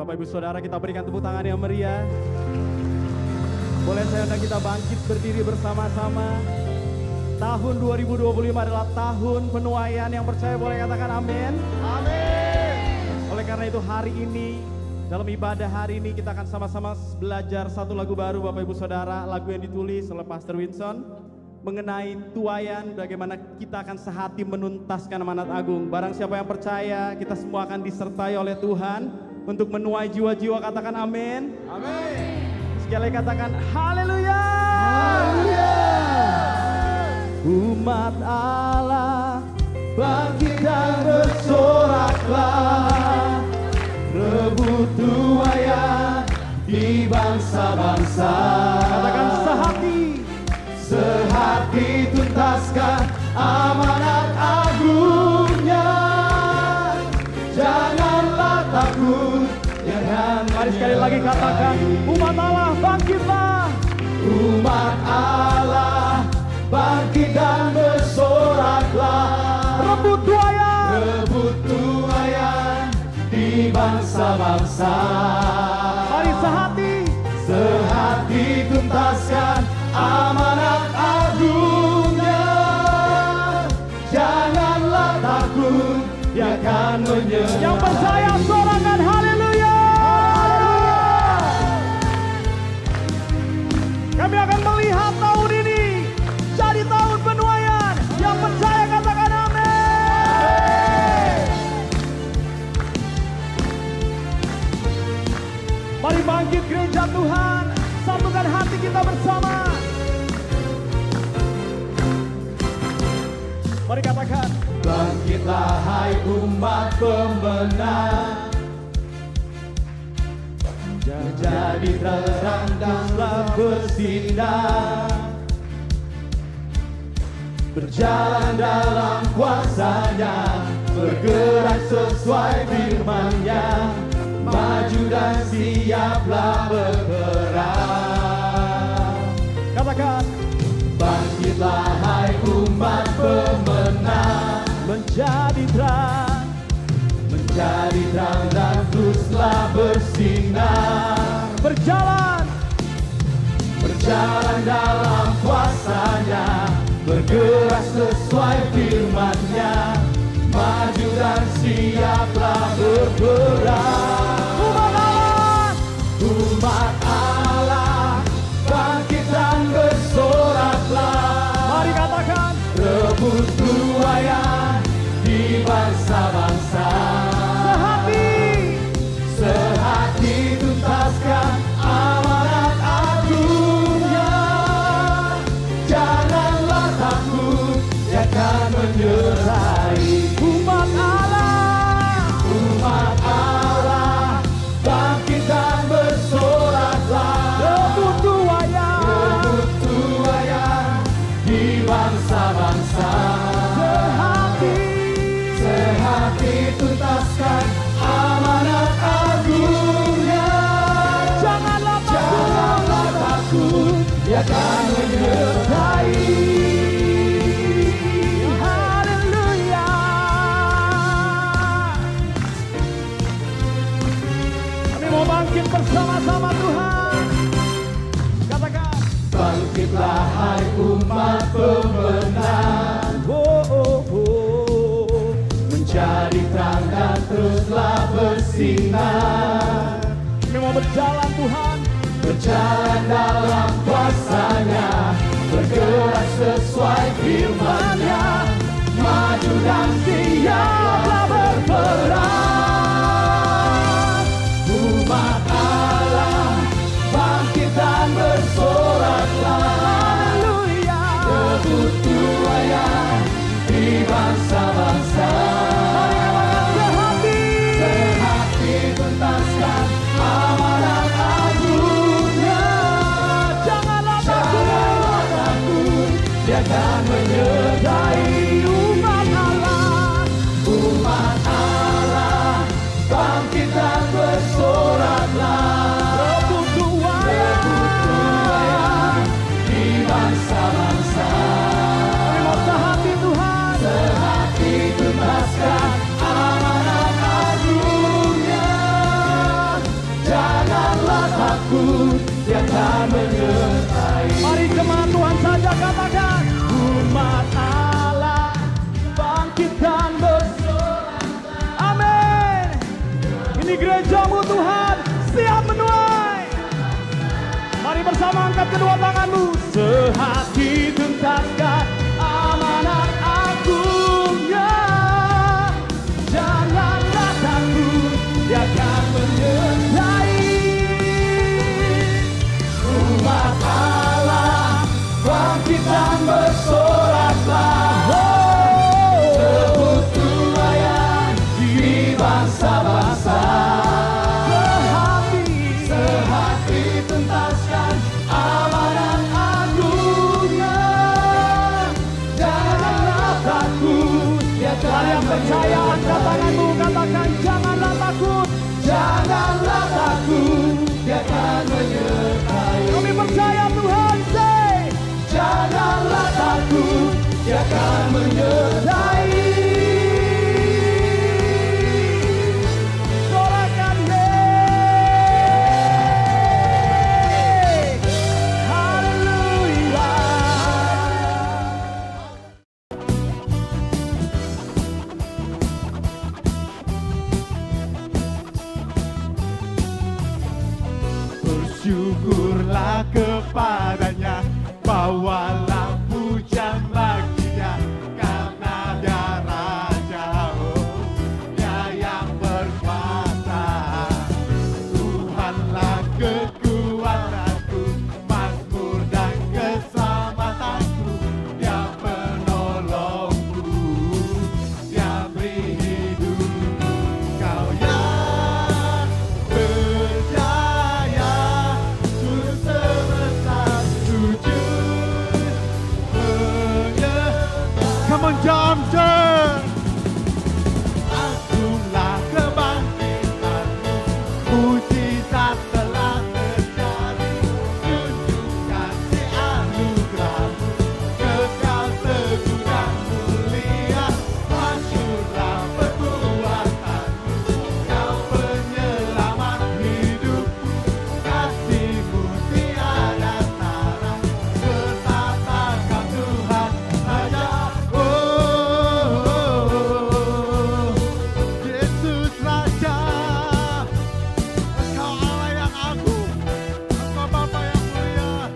Bapak Ibu Saudara, kita berikan tepuk tangan yang meriah. Boleh saya undang kita bangkit berdiri bersama-sama. Tahun 2025 adalah tahun penuaian, yang percaya boleh katakan amin. Amin. Oleh karena itu hari ini, dalam ibadah hari ini kita akan sama-sama belajar satu lagu baru Bapak Ibu Saudara. Lagu yang ditulis oleh Pastor Winson mengenai tuaian, bagaimana kita akan sehati menuntaskan amanat agung. Barang siapa yang percaya, kita semua akan disertai oleh Tuhan untuk menuai jiwa-jiwa, katakan amin. Amin. Sekali katakan haleluya. Haleluya. Umat Allah, bangkit dan bersoraklah, rebut tuaian di bangsa-bangsa. Katakan sehati tuntaskan amanat agungnya. Janganlah takut, jangan. Mari sekali lagi katakan, umat Allah bangkitlah. Umat Allah bangkit dan bersoraklah, rebut tuaian di bangsa-bangsa. Mari sehati tuntaskan amanat agungnya. Janganlah takut, Dia akan menyertai. Yang percaya sorakan haleluya. Kami akan melihat tahun ini jadi tahun penuaian. Yang percaya katakan amin. Mari bangkit gereja Tuhan, satukan hati kita bersama. Mari katakan, bangkitlah hai umat pemenang, menjadi terang dan bersinar, berjalan dalam kuasa-Nya, bergerak sesuai firman-Nya, maju dan siaplah berperang. Katakan, bangkitlah hai umat pemenang, menjadi terang dan teruslah bersinar, berjalan dalam kuasa-Nya, bergerak sesuai firman-Nya, maju dan siaplah berperang. Umat Allah, bangkit dan bersoraklah. Mari katakan, rebut tuaian di bangsa-bangsa. Sehati tuntaskan amanat agungnya. Janganlah takut, Dia akan menyertai. Umat Allah, bangkit dan bersoraklah, rebut tuaian di bangsa-bangsa. Sehati tuntaskan amanat agungnya. Janganlah takut, Dia akan menyertai. Haleluya. Kami mau bangkit bersama-sama Tuhan. Katakan, bangkitlah hai umat pemenang, menjadi terang dan teruslah bersinar. Kami mau berjalan Tuhan, berjalan dalam kuasa-Nya, bergerak sesuai firman-Nya, maju dan siaplah berperang. Umat Allah, bangkit dan bersoraklah, rebut tuaian di bangsa-bangsa. Sehati tuntaskan amanat agungnya. Janganlah takut, Dia akan menyertai. Umat Allah, bangkit dan bersoraklah, rebut tuaian di bangsa-bangsa. Sehati tuntaskan amanat agungnya. takut, Dia akan menyertai. Mari jemaat Tuhan saja katakan, umat Allah bangkit dan bersorak. Amin. Ini gerejamu Tuhan, siap menuai. Mari bersama angkat kedua tanganmu, sehati tuntaskan amanat agungnya. Janganlah takut, Dia akan menyertai. Umat Allah bangkit dan bersoraklah. Sebut tuayan di bangsa-bangsa. Sehati tuntaskan amanat agungnya. Janganlah takut, Dia akan percaya, angkat tanganmu, katakan janganlah takut. Janganlah takut, Dia akan menyertai. Kami percaya Tuhan, say, janganlah takut, Dia akan menyertai. Sorakan, hey, haleluya. Bersyukurlah kepadanya, bawalah pujian bagi Dia, karena Dia Raja, oh, Dia yang berkuasa. Tuhanlah kekuatanku, makmur dan keselamatanku, Dia penolongku, Dia beri hidup. Kau yang berjaya, seluruh semesta sujud menyembah. Come on, jump, jump. Agunglah kebangkitanmu, mujizat telah terjadi. Tunjukkan si anugerahmu, kekal teguh dan mulia. Masyurlah perbuatanmu, Kau penyelamat hidupku. Kasih-Mu tiada tara, bertata Kau Tuhan Raja. Yesus Raja, Engkau Allah yang agung, Engkau Bapa yang mulia.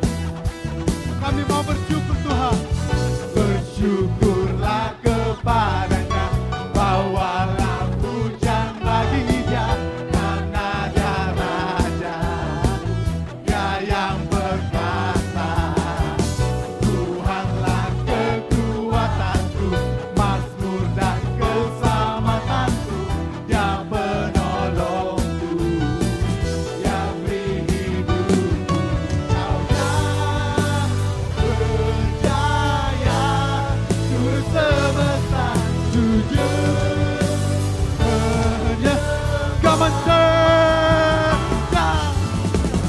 Kami mau bersyukur Tuhan. Bersyukurlah kepadanya, bawalah pujian bagi Dia, karena Dia Raja, Dia yang berkuasa. Tuhanlah kekuatanku, makmur dan keselamatanku, Dia penolongku, Dia beri hidupku. Kau yang berjaya, seluruh semesta sujud menyembah. Come on,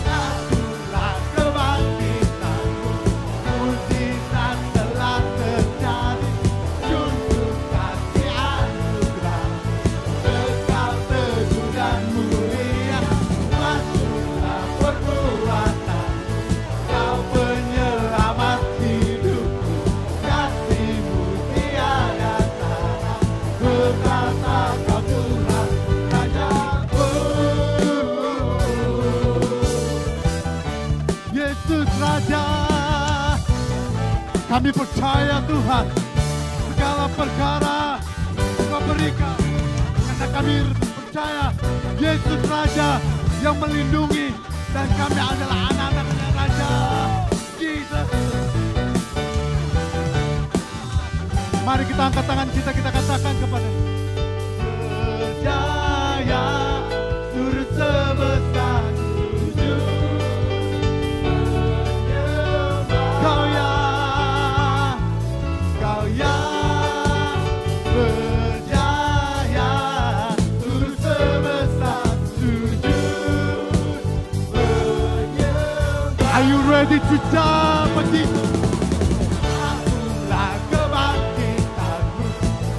Agunglah kebangkitanmu, mujizat telah terjadi. Tunjukkan si anugerahmu, kekal teguh dan mulia. Masyurlah perbuatanmu, Kau penyelamat hidupku. Kasih-Mu tiada tara, bertata Kau Tuhan Raja. Yesus Raja, kami percaya Tuhan, segala perkara Engkau berikan, karena kami percaya Yesus Raja yang melindungi, dan kami adalah anak-anaknya Raja. Jesus. Mari kita angkat tangan kita katakan kepada berjaya, seluruh semesta sujud menyembah. Kau yang berjaya, seluruh semesta sujud menyembah. Are you ready to jump with Jesus? Agunglah kebangkitanmu,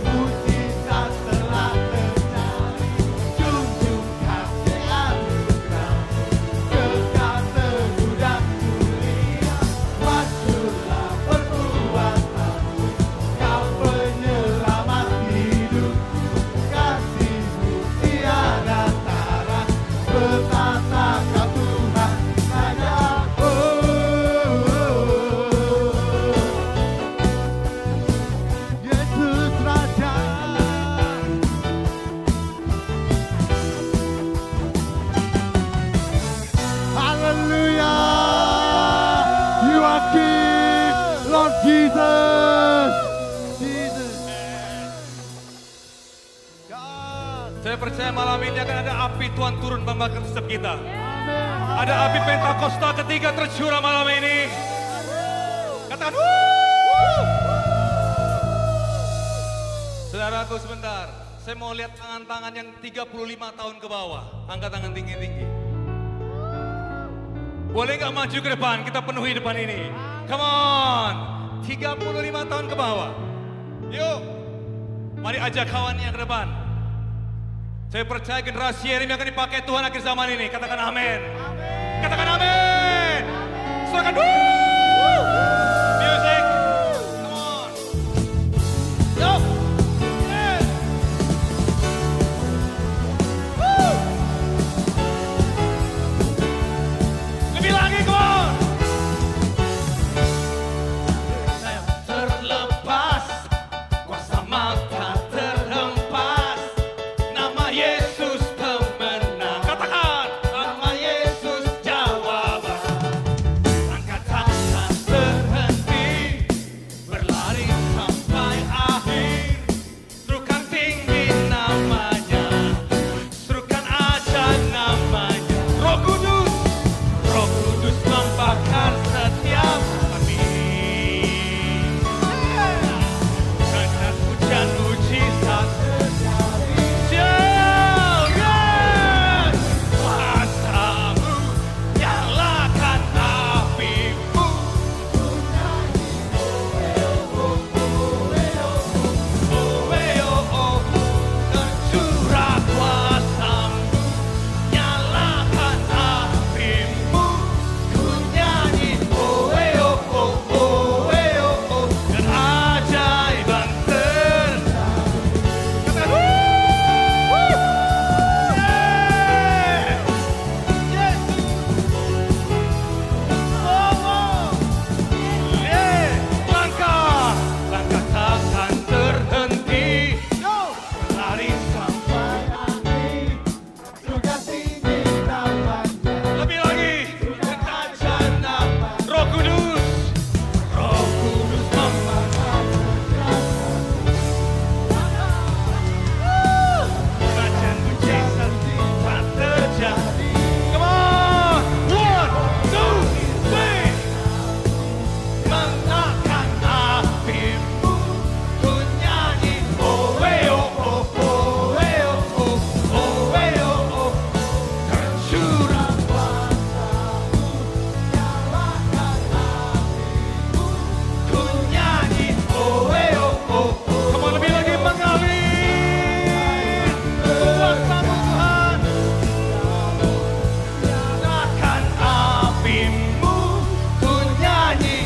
mujizat telah terjadi. Tunjukkan si anugerahmu, kekal Saya percaya malam ini akan ada api Tuhan turun membakar setiap kita. Ada api Pentakosta ketiga tercurah malam ini. Katakan wuh. Saudaraku sebentar, saya mau lihat tangan-tangan yang 35 tahun ke bawah. Angkat tangan tinggi-tinggi. Boleh nggak maju ke depan, kita penuhi depan ini. Come on, 35 tahun ke bawah. Yuk, mari ajak kawannya ke depan. Saya percaya generasi ini akan dipakai Tuhan akhir zaman ini. Katakan amin. Katakan amin. Silakan. Music. Come on. Yo. Yeah. Woo. Lebih lagi, come on. Terlepas kuasa mata terhempas. Nama Yesus pemenang. Katakan nama Yesus jawaban. Angkat tangan terhenti, berlari sampai akhir. Serukan tinggi namanya, serukan aja namanya. Roh Kudus membakar setiap hati. Dengan hujan mujizat kuasamu, nyalakan apimu. Tercurah kuasamu, nyalakan apimu. Ku nyanyi dan ajaiban langkah takkan terhenti, lari sampai lebih lagi. Rencana Roh Kudus membakar Bacaan mujizat tak terjadi. Come on, 1, 2, 3. Menakan apimu, ku nyanyi tercurah kuasamu, nyalakan apimu. Ku nyanyi Come on, lebih lagi mengalir kuasamu Tuhan. Nyalakan apimu, ku nyanyi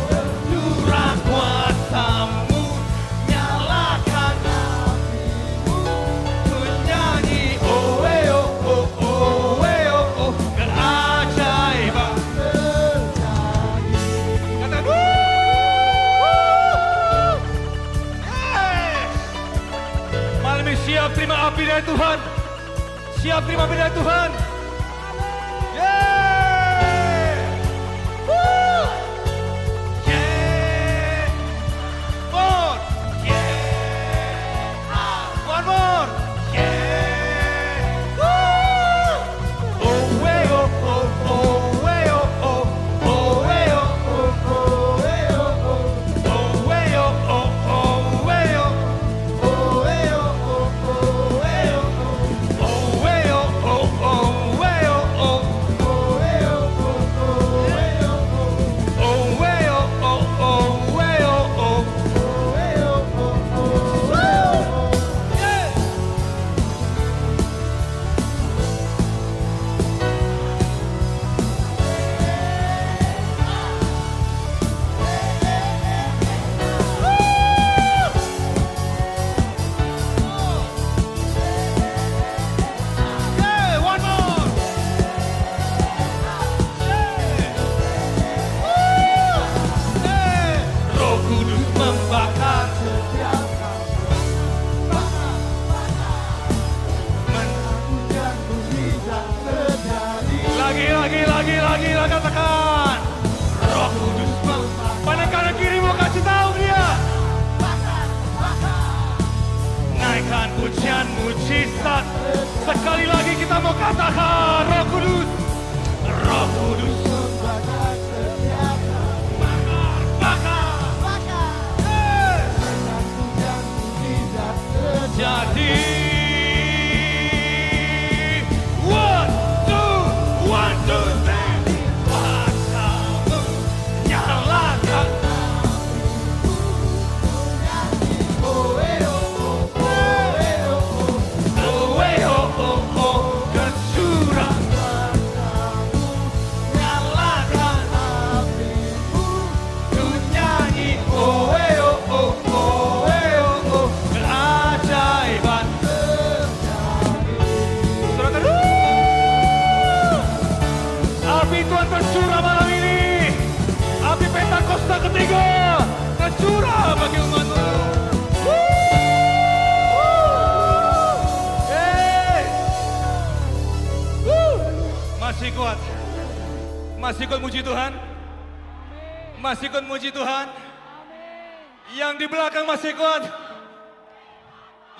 tercurah kuasamu, nyalakan apimu. Ku nyanyi dan ajaiban terjadi. Katakan yes. Malam ini siap terima api dari Tuhan. Siap terima api dari Tuhan. Yeah. Woo. Yeah. More. Yeah. One more. Yeah. Woo. Oh, pujian mujizat. Sekali lagi kita mau katakan Roh Kudus, Roh Kudus. Jadi one, two, three. Kuasamu nyalakan. Tercurah. Nyalakan apimu. Ku nyanyi keajaiban terjadi. Saudara, api Tuhan tercurah malam ini. Api Pentakosta ketiga tercurah bagi umat-Mu. Masih kuat. Masih kuat muji Tuhan. Masih kuat muji Tuhan. Yang di belakang masih kuat.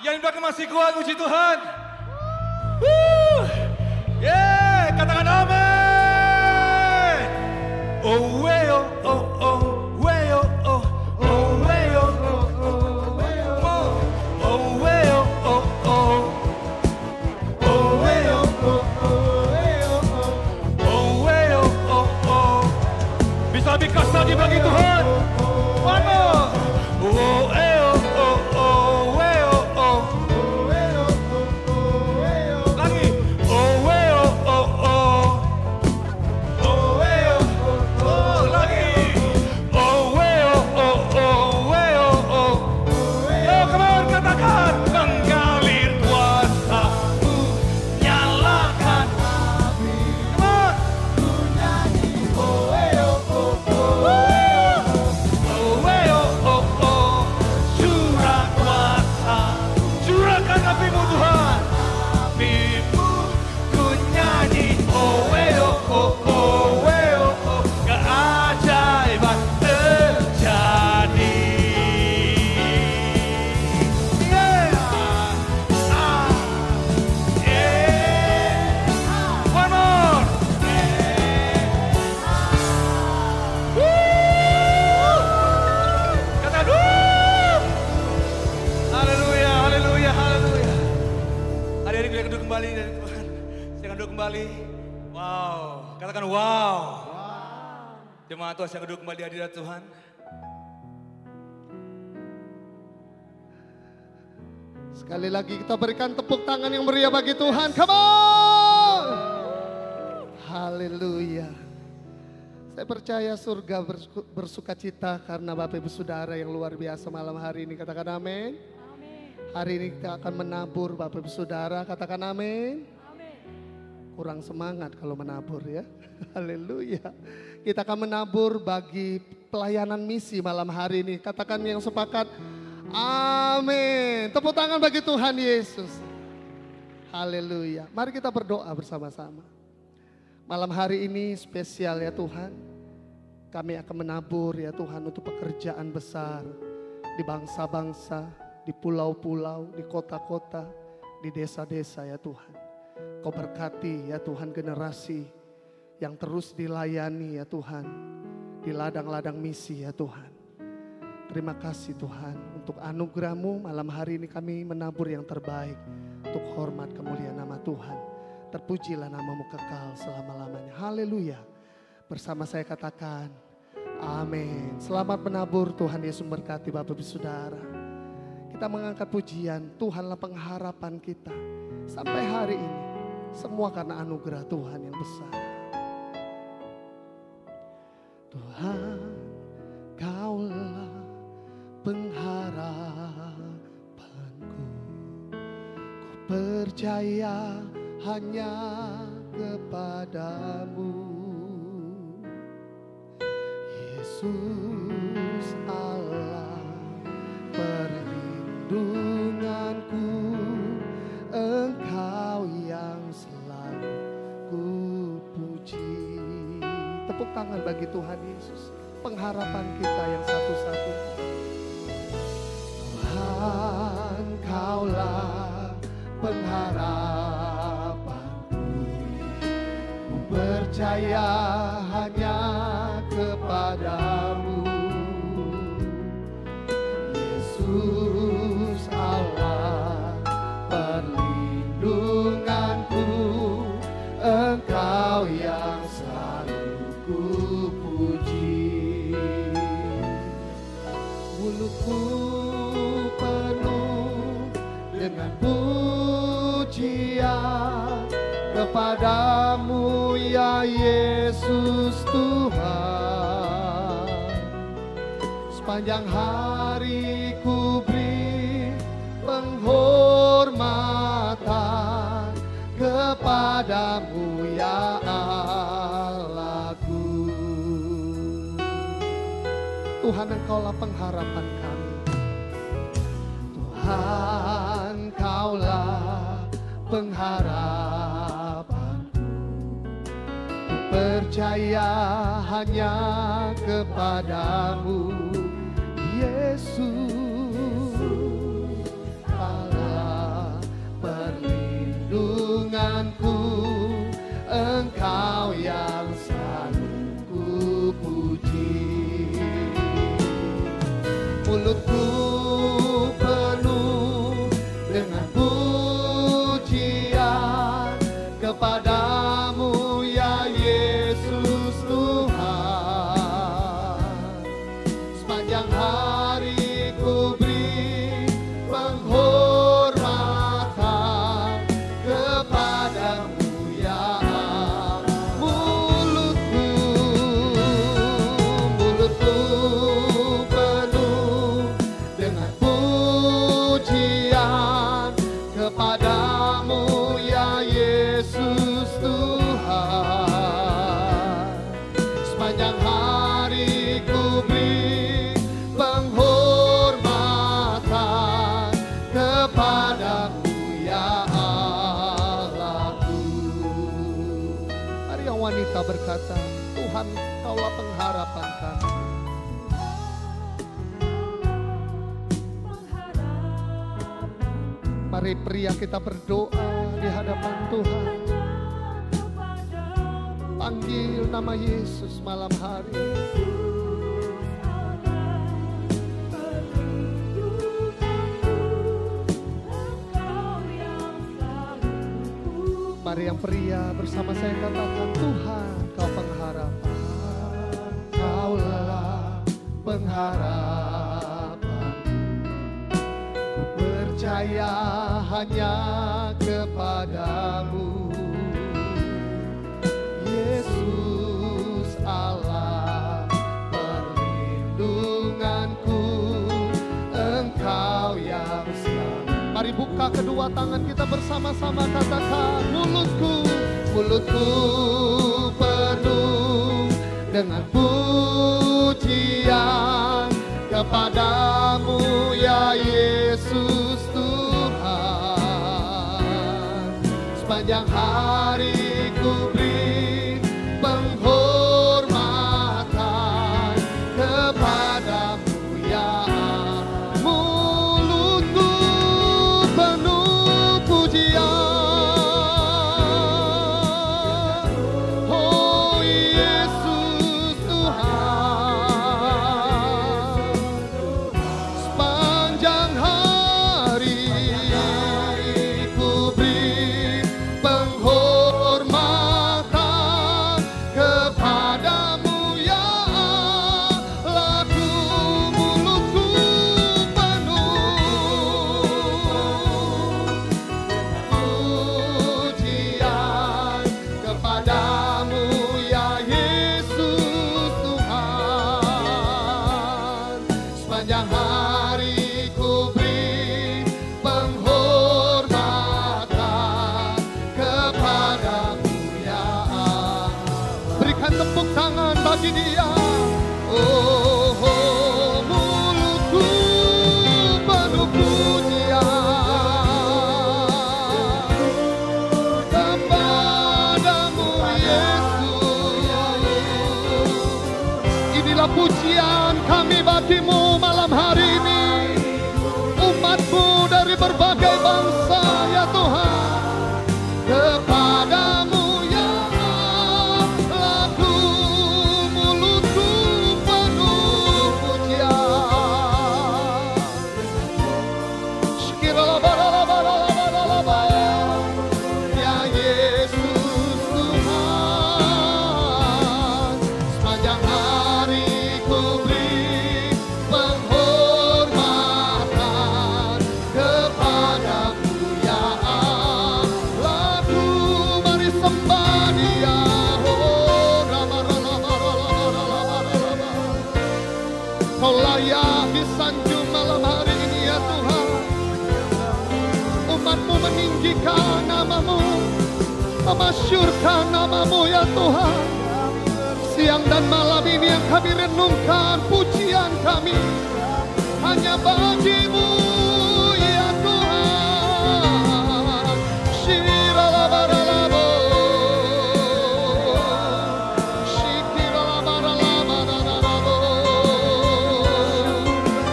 Yang di belakang masih kuat muji Tuhan. Katakan amin. Oh we oh oh oh we oh oh oh we oh oh oh we oh oh we oh oh oh oh we oh oh oh we oh oh oh we oh oh oh. Bisa lebih keras lagi bagi Tuhan. One more. Oh oh oh oh we oh oh. Lagi. Oh we oh oh oh. Oh we oh oh oh. Lagi. Oh we oh oh oh we oh oh. Yo come on katakan. Mengalir kuasa-Mu, nyalakan api. Come on. Ku nyanyi oh we oh oh oh. Oh we oh oh oh. Curah kuasa, curahkan api-Mu Tuhan. Api-Mu ku nyanyi oh we oh oh oh we oh oh. Keajaiban terjadi. One more. Katakan haleluya, haleluya, haleluya. Adik-adik saya duduk kembali dari Tuhan. Saya duduk kembali. Wow, katakan wow. Jemaat Tuhan saya duduk kembali di hadirat Tuhan. Sekali lagi kita berikan tepuk tangan yang meriah bagi Tuhan. Come on. Haleluya. Saya percaya surga bersuka cita karena Bapak Ibu Saudara yang luar biasa malam hari ini. Katakan amin. Hari ini kita akan menabur Bapak Ibu Saudara. Katakan amin. Kurang semangat kalau menabur ya. Haleluya. Kita akan menabur bagi pelayanan misi malam hari ini. Katakan yang sepakat. Amin. Tepuk tangan bagi Tuhan Yesus. Haleluya. Mari kita berdoa bersama-sama. Malam hari ini spesial ya Tuhan. Kami akan menabur ya Tuhan untuk pekerjaan besar. Di bangsa-bangsa, di pulau-pulau, di kota-kota, di desa-desa ya Tuhan. Kau berkati ya Tuhan generasi yang terus dilayani ya Tuhan. Di ladang-ladang misi ya Tuhan. Terima kasih Tuhan untuk anugerah-Mu malam hari ini kami menabur yang terbaik. Untuk hormat kemuliaan nama Tuhan. Terpujilah nama-Mu kekal selama-lamanya. Haleluya. Bersama saya katakan amin. Selamat menabur, Tuhan Yesus memberkati Bapak Ibu Saudara. Kita mengangkat pujian, Tuhanlah pengharapan kita. Sampai hari ini semua karena anugerah Tuhan yang besar. Tuhan, Kaulah pengharapanku. Ku percaya hanya kepadamu, Yesus Allah perlindunganku. Engkau yang selalu ku puji. Tepuk tangan bagi Tuhan Yesus, pengharapan kita yang satu-satunya. Tuhan, Kaulah pengharapanku. Ku percaya hanya kepadamu, Yesus Allah perlindunganku. Engkau yang selalu ku puji. Mulutku penuh dengan pujian kepadamu ya Yesus Tuhan. Sepanjang hari ku beri penghormatan kepadamu ya Allahku. Tuhan, Engkaulah pengharapan kami. Tuhan, Engkaulah pengharapanku. Ku percaya hanya kepadamu, Yesus Allah perlindunganku. Engkau yang selalu ku puji. Mulutku penuh dengan pujian kepadamu ya Yesus Tuhan. Sepanjang hari ku beri penghormatan kepadamu ya Allah. Mulutku penuh dengan pujian kepadamu ya Yesus Tuhan. Sepanjang hari ku beri penghormatan kepadamu ya Allahku. Hari yang wanita berkata, Tuhan, Kaulah pengharapan kami. Mari pria kita berdoa di hadapan Tuhan. Panggil nama Yesus malam hari. Mari yang pria bersama saya katakan, Tuhan, Kau pengharapan. Kaulah pengharapan. Ku percaya hanya kepadamu, Yesus Allah perlindunganku. Engkau yang selalu. Mari buka kedua tangan kita bersama-sama katakan, mulutku penuh dengan pujian kepadamu ya Yesus Tuhan. Sepanjang hari ku beri penghormatan kepadamu ya Allah. Mulutku penuh pujian. Oh Yesus Tuhan. Sepanjang hari ku beri penghormatan kepadamu ya Allahku. Mulutku penuh pujian kepadamu ya Yesus Tuhan. Sepanjang hari ku beri penghormatan kepadamu ya Allah. Berikan tepuk tangan bagi Dia. Oh, oh, mulutku penuh pujian kepadamu Yesus. Inilah pujian kami bagimu malam hari ini, umatmu dari berbagai bangsa ya Tuhan. meninggikan namamu, memasyurkan namamu ya Tuhan. Siang dan malam ini yang kami renungkan, pujian kami hanya bagimu ya Tuhan. Shiralabaralabo, shikiralabaralabaralabo.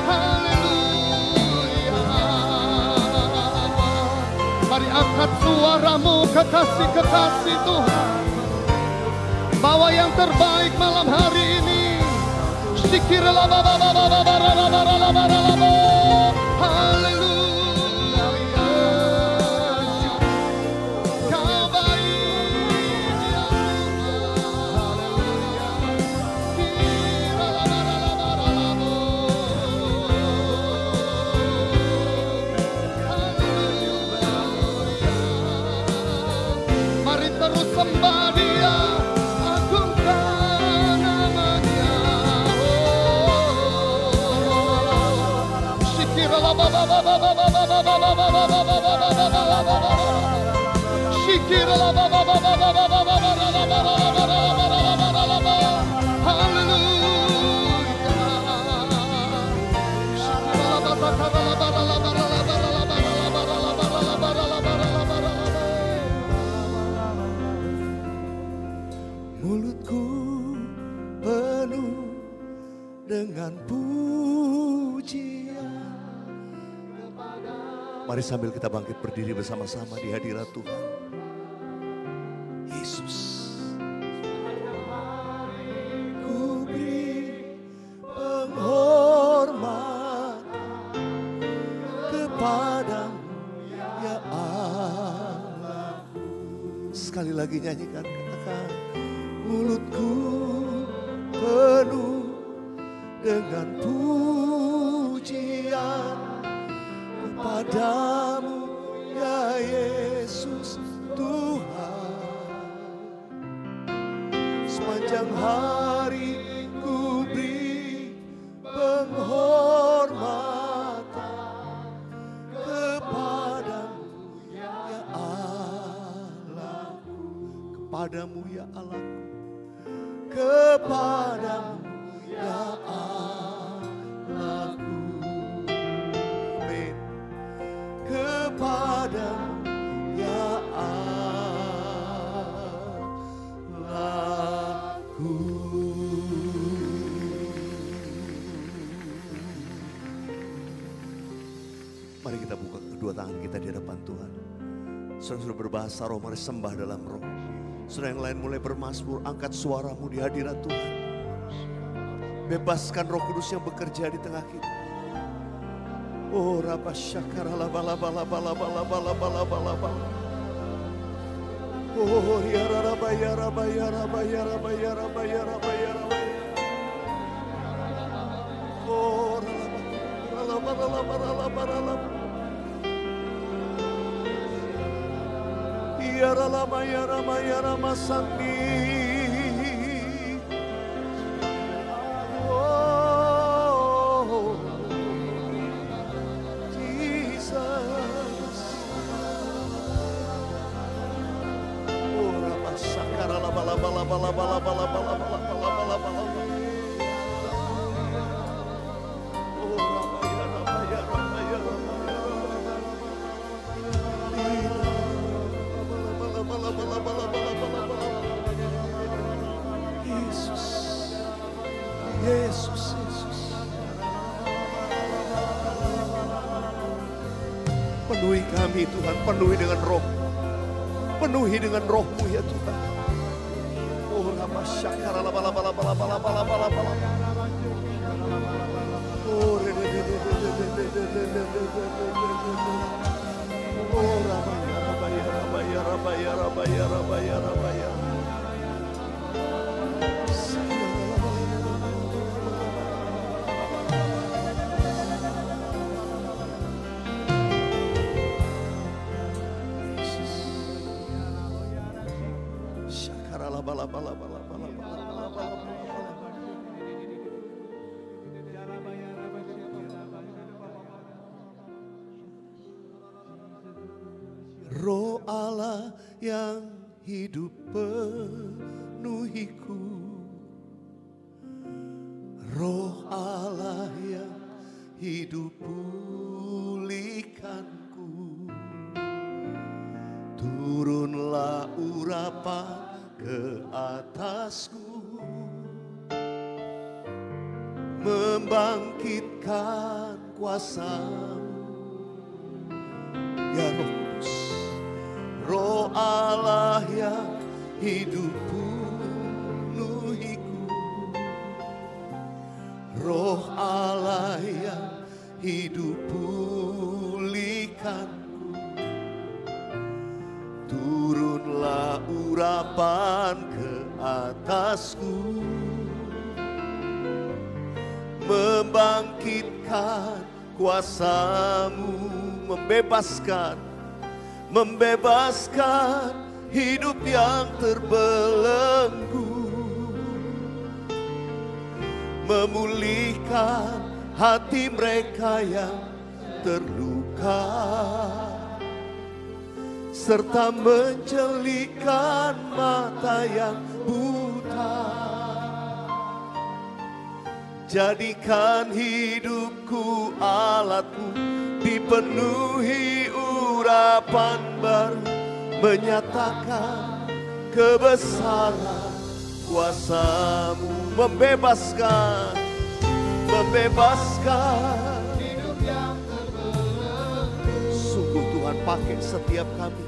Haleluya. Mari angkat suaramu kekasih-kekasih Tuhan. Bawa yang terbaik malam hari ini. Haleluya. Kau baik ya Tuhan. Mari terus sembah Dia. Mulutku penuh dengan pujian. Mari sambil kita bangkit berdiri bersama-sama di hadirat Tuhan. Yesus. Ku beri penghormatan kepadamu ya Allah. Sekali lagi nyanyikan, katakan. Mulutku penuh dengan pujian kepadamu ya Yesus Tuhan. Sepanjang hari ku beri penghormatan kepadamu ya Allahku, kepadamu ya Allahku, kepadamu ya Allahku. Amin. Kepadamu ya Allahku. Mari kita buka kedua tangan kita di hadapan Tuhan. Saudara sudah berbahasa roh, mari sembah dalam roh. Saudara yang lain mulai bermazmur, angkat suaramu di hadirat Tuhan. Bebaskan Roh Kudus yang bekerja di tengah kita. Oh raba syakara la bala bala bala bala bala bala bala bala. Oh ya raba ya raba ya raba ya raba ya raba ya raba ya raba. Oh raba raba raba raba. Ya raba ya raba ya raba sandi. Yesus, penuhi kami Tuhan, penuhi dengan roh, penuhi dengan roh-Mu ya Tuhan. Oh rama syakara la bala bala bala bala bala bala bala. Oh oh rama ya rama ya rama ya rama ya rama ya rama ya rama ya. Bala bala bala bala bala bala. Roh Allah yang hidup penuhiku, Roh Allah yang hidup pulihkanku. Turunlah urapan ke atasku, membangkitkan kuasa-Mu. Ya Roh Kudus, Roh Allah yang hidup penuhiku, Roh Allah yang hidup pulihkanku. Turunlah urapan ke atasku, membangkitkan kuasa-Mu, membebaskan hidup yang terbelenggu, memulihkan hati mereka yang terluka, serta menjelikan mata yang buta. Jadikan hidupku alat-Mu, dipenuhi urapan baru, menyatakan kebesaran kuasa-Mu, membebaskan hidup yang terbelenggu. Sungguh Tuhan pakai setiap kami.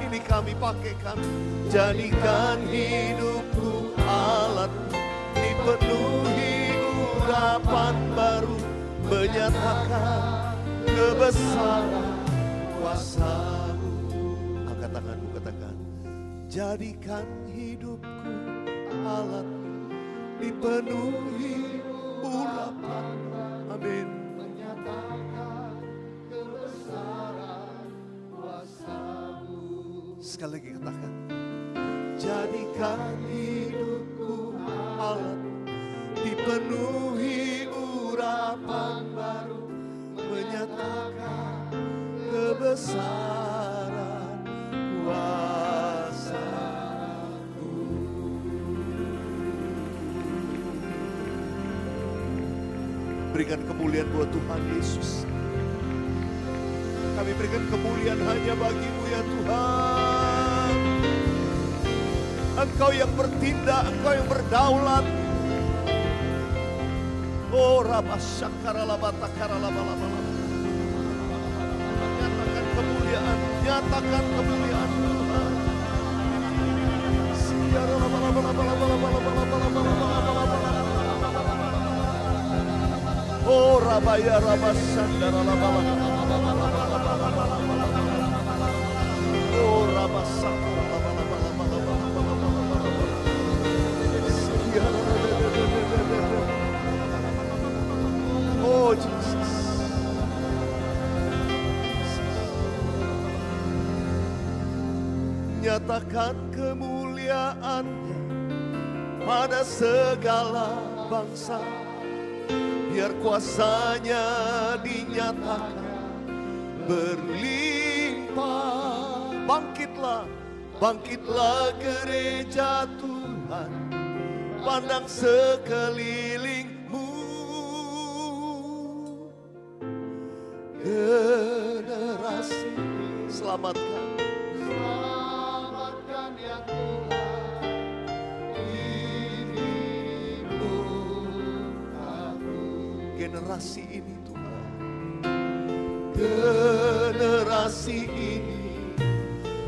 Ini kami pakai kami. Jadikan hidupku alat, dipenuhi urapan baru, menyatakan kebesaran kuasa-Mu. Angkat tanganmu, katakan, jadikan hidupku alat, dipenuhi urapan. Amin. Menyatakan kebesaran kuasa-Mu. Sekali lagi katakan, jadikan hidupku alat, dipenuhi urapan baru, menyatakan kebesaran kuasa-Mu. Berikan kemuliaan buat Tuhan Yesus. Kami berikan kemuliaan hanya bagi-Mu ya Tuhan. Engkau yang bertindak, Engkau yang berdaulat. Oh Rabba Syakara Labata Karalabalaba. Nyatakan kemuliaan, nyatakan kemuliaan Tuhan. Oh Rabba ya Rabba Sandara Labala. Oh Rabba Sakara Labala. Oh Jesus. Nyatakan kemuliaan-Nya pada segala bangsa, biar kuasa-Nya dinyatakan berlimpah. Bangkitlah, bangkitlah gereja Tuhan, pandang sekelilingmu. Generasi selamatkan, selamatkan ya Tuhan. Ini aku. Generasi ini Tuhan, generasi ini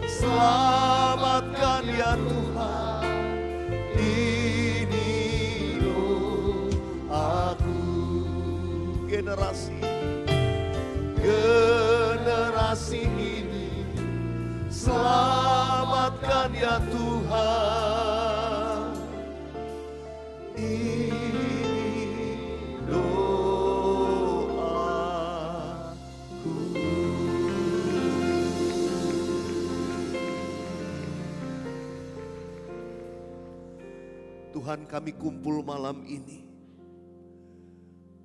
selamatkan ya Tuhan. Ini aku. Generasi ini selamatkan ya Tuhan. Ini doaku. Tuhan, kami kumpul malam ini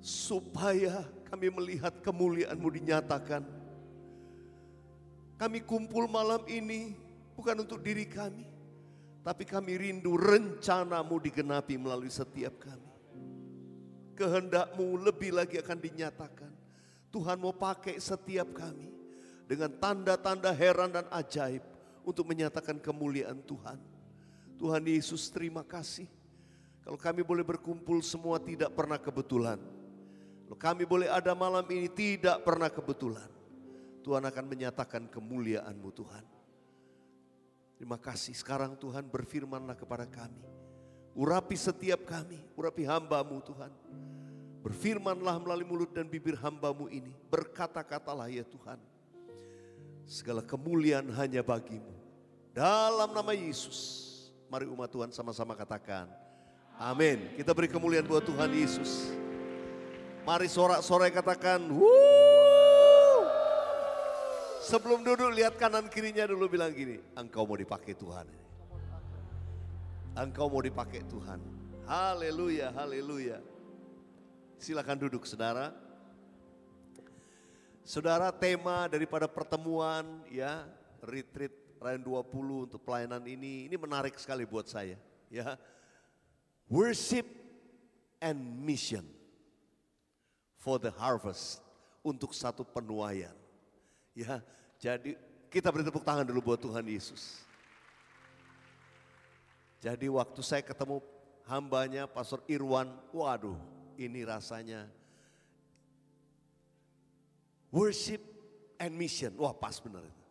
supaya kami melihat kemuliaan-Mu dinyatakan. Kami kumpul malam ini bukan untuk diri kami, tapi kami rindu rencana-Mu digenapi melalui setiap kami. Kehendak-Mu lebih lagi akan dinyatakan. Tuhan mau pakai setiap kami dengan tanda-tanda heran dan ajaib untuk menyatakan kemuliaan Tuhan. Tuhan Yesus, terima kasih. Kalau kami boleh berkumpul semua tidak pernah kebetulan. Kalau kami boleh ada malam ini tidak pernah kebetulan. Tuhan akan menyatakan kemuliaan-Mu Tuhan. Terima kasih. Sekarang Tuhan berfirman-Lah kepada kami. Urapi setiap kami, urapi hamba-Mu Tuhan. Berfirman-Lah melalui mulut dan bibir hamba-Mu ini. Berkata-katalah ya Tuhan. Segala kemuliaan hanya bagi-Mu. Dalam nama Yesus. Mari umat Tuhan sama-sama katakan. Amin. Kita beri kemuliaan buat Tuhan Yesus. Mari sorak-sorai katakan. Wuh. Sebelum duduk lihat kanan kirinya dulu, bilang gini. Engkau mau dipakai Tuhan. Engkau mau dipakai Tuhan. Haleluya, haleluya. Silakan duduk saudara. Saudara, tema daripada pertemuan ya, retreat Rayon 20 untuk pelayanan ini menarik sekali buat saya ya. Worship and mission for the harvest, untuk satu penuaian. Ya, jadi kita beri tepuk tangan dulu buat Tuhan Yesus. Jadi waktu saya ketemu hambanya Pastor Irwan, waduh, ini rasanya worship and mission. Wah, pas benar itu.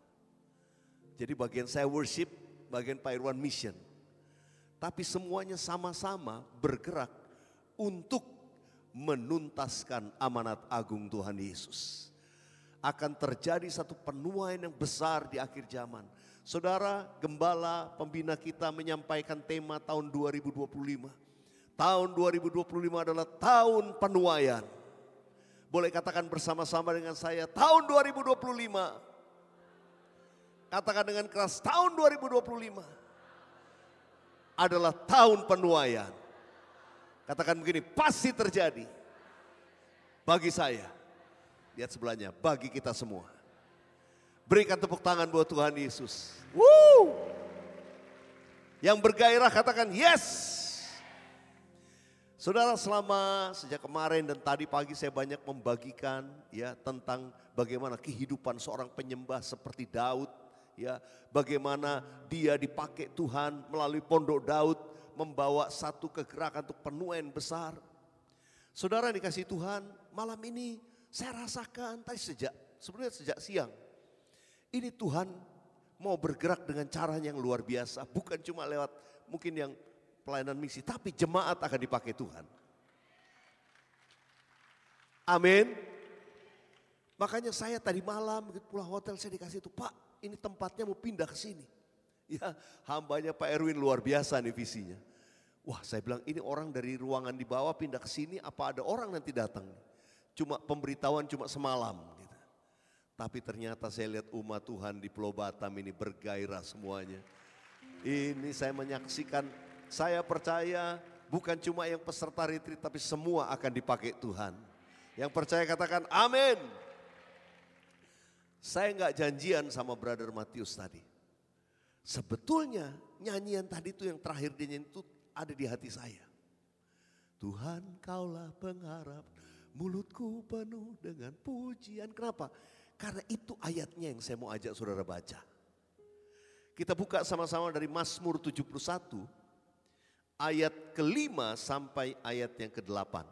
Jadi bagian saya worship, bagian Pak Irwan mission. Tapi semuanya sama-sama bergerak untuk menuntaskan amanat agung Tuhan Yesus. Akan terjadi satu penuaian yang besar di akhir zaman. Saudara, gembala pembina kita menyampaikan tema tahun 2025. Tahun 2025 adalah tahun penuaian. Boleh katakan bersama-sama dengan saya, tahun 2025. Katakan dengan keras, tahun 2025 adalah tahun penuaian. Katakan begini, pasti terjadi bagi saya. Lihat sebelahnya, bagi kita semua. Berikan tepuk tangan buat Tuhan Yesus. Woo! Yang bergairah katakan yes. Saudara, sejak kemarin dan tadi pagi saya banyak membagikan ya tentang bagaimana kehidupan seorang penyembah seperti Daud. Ya, bagaimana dia dipakai Tuhan melalui Pondok Daud membawa satu kegerakan untuk penuaian besar. Saudara dikasih Tuhan, malam ini saya rasakan tadi sebenarnya sejak siang. Ini Tuhan mau bergerak dengan cara yang luar biasa, bukan cuma lewat mungkin yang pelayanan misi, tapi jemaat akan dipakai Tuhan. Amin. Makanya saya tadi malam begitu pulang hotel saya dikasih itu, Pak, ini tempatnya mau pindah ke sini. Ya, hambanya Pak Erwin luar biasa nih visinya. Wah, saya bilang ini orang dari ruangan di bawah pindah ke sini, apa ada orang nanti datang? Cuma pemberitahuan cuma semalam gitu. Tapi ternyata saya lihat umat Tuhan di Pulau Batam ini bergairah semuanya. Ini saya menyaksikan, saya percaya bukan cuma yang peserta retreat tapi semua akan dipakai Tuhan. Yang percaya katakan amin. Saya nggak janjian sama Brother Matius tadi. Sebetulnya nyanyian tadi itu yang terakhir dia nyanyi itu ada di hati saya. Tuhan kaulah pengharap, mulutku penuh dengan pujian. Kenapa? Karena itu ayatnya yang saya mau ajak saudara baca. Kita buka sama-sama dari Mazmur 71 ayat ke-5 sampai ayat yang ke-8.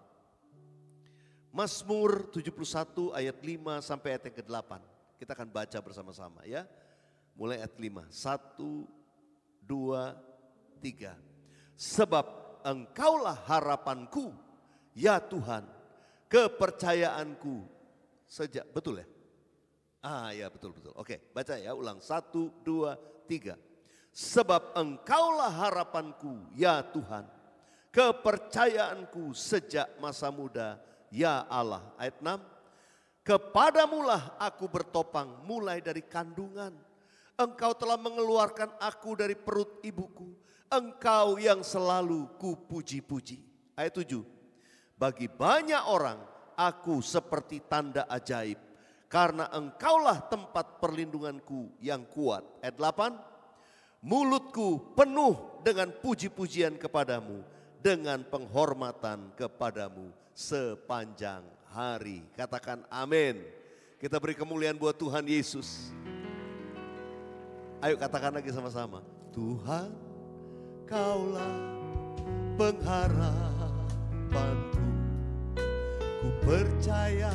Mazmur 71 ayat 5 sampai ayat yang ke-8. Kita akan baca bersama-sama ya. Mulai ayat 5. 1, 2, 3. Sebab Engkaulah harapanku, ya Tuhan, kepercayaanku sejak, betul ya? Ah ya betul. Oke, baca ya, ulang. 1, 2, 3. Sebab Engkaulah harapanku, ya Tuhan, kepercayaanku sejak masa muda, ya Allah. Ayat 6. Kepadamulah aku bertopang mulai dari kandungan. Engkau telah mengeluarkan aku dari perut ibuku. Engkau yang selalu kupuji-puji. Ayat 7. Bagi banyak orang aku seperti tanda ajaib. Karena engkaulah tempat perlindunganku yang kuat. Ayat 8. Mulutku penuh dengan puji-pujian kepadamu. Dengan penghormatan kepadamu sepanjang hari. Katakan amin. Kita beri kemuliaan buat Tuhan Yesus. Ayo katakan lagi sama-sama. Tuhan, Kaulah pengharapanku. Ku percaya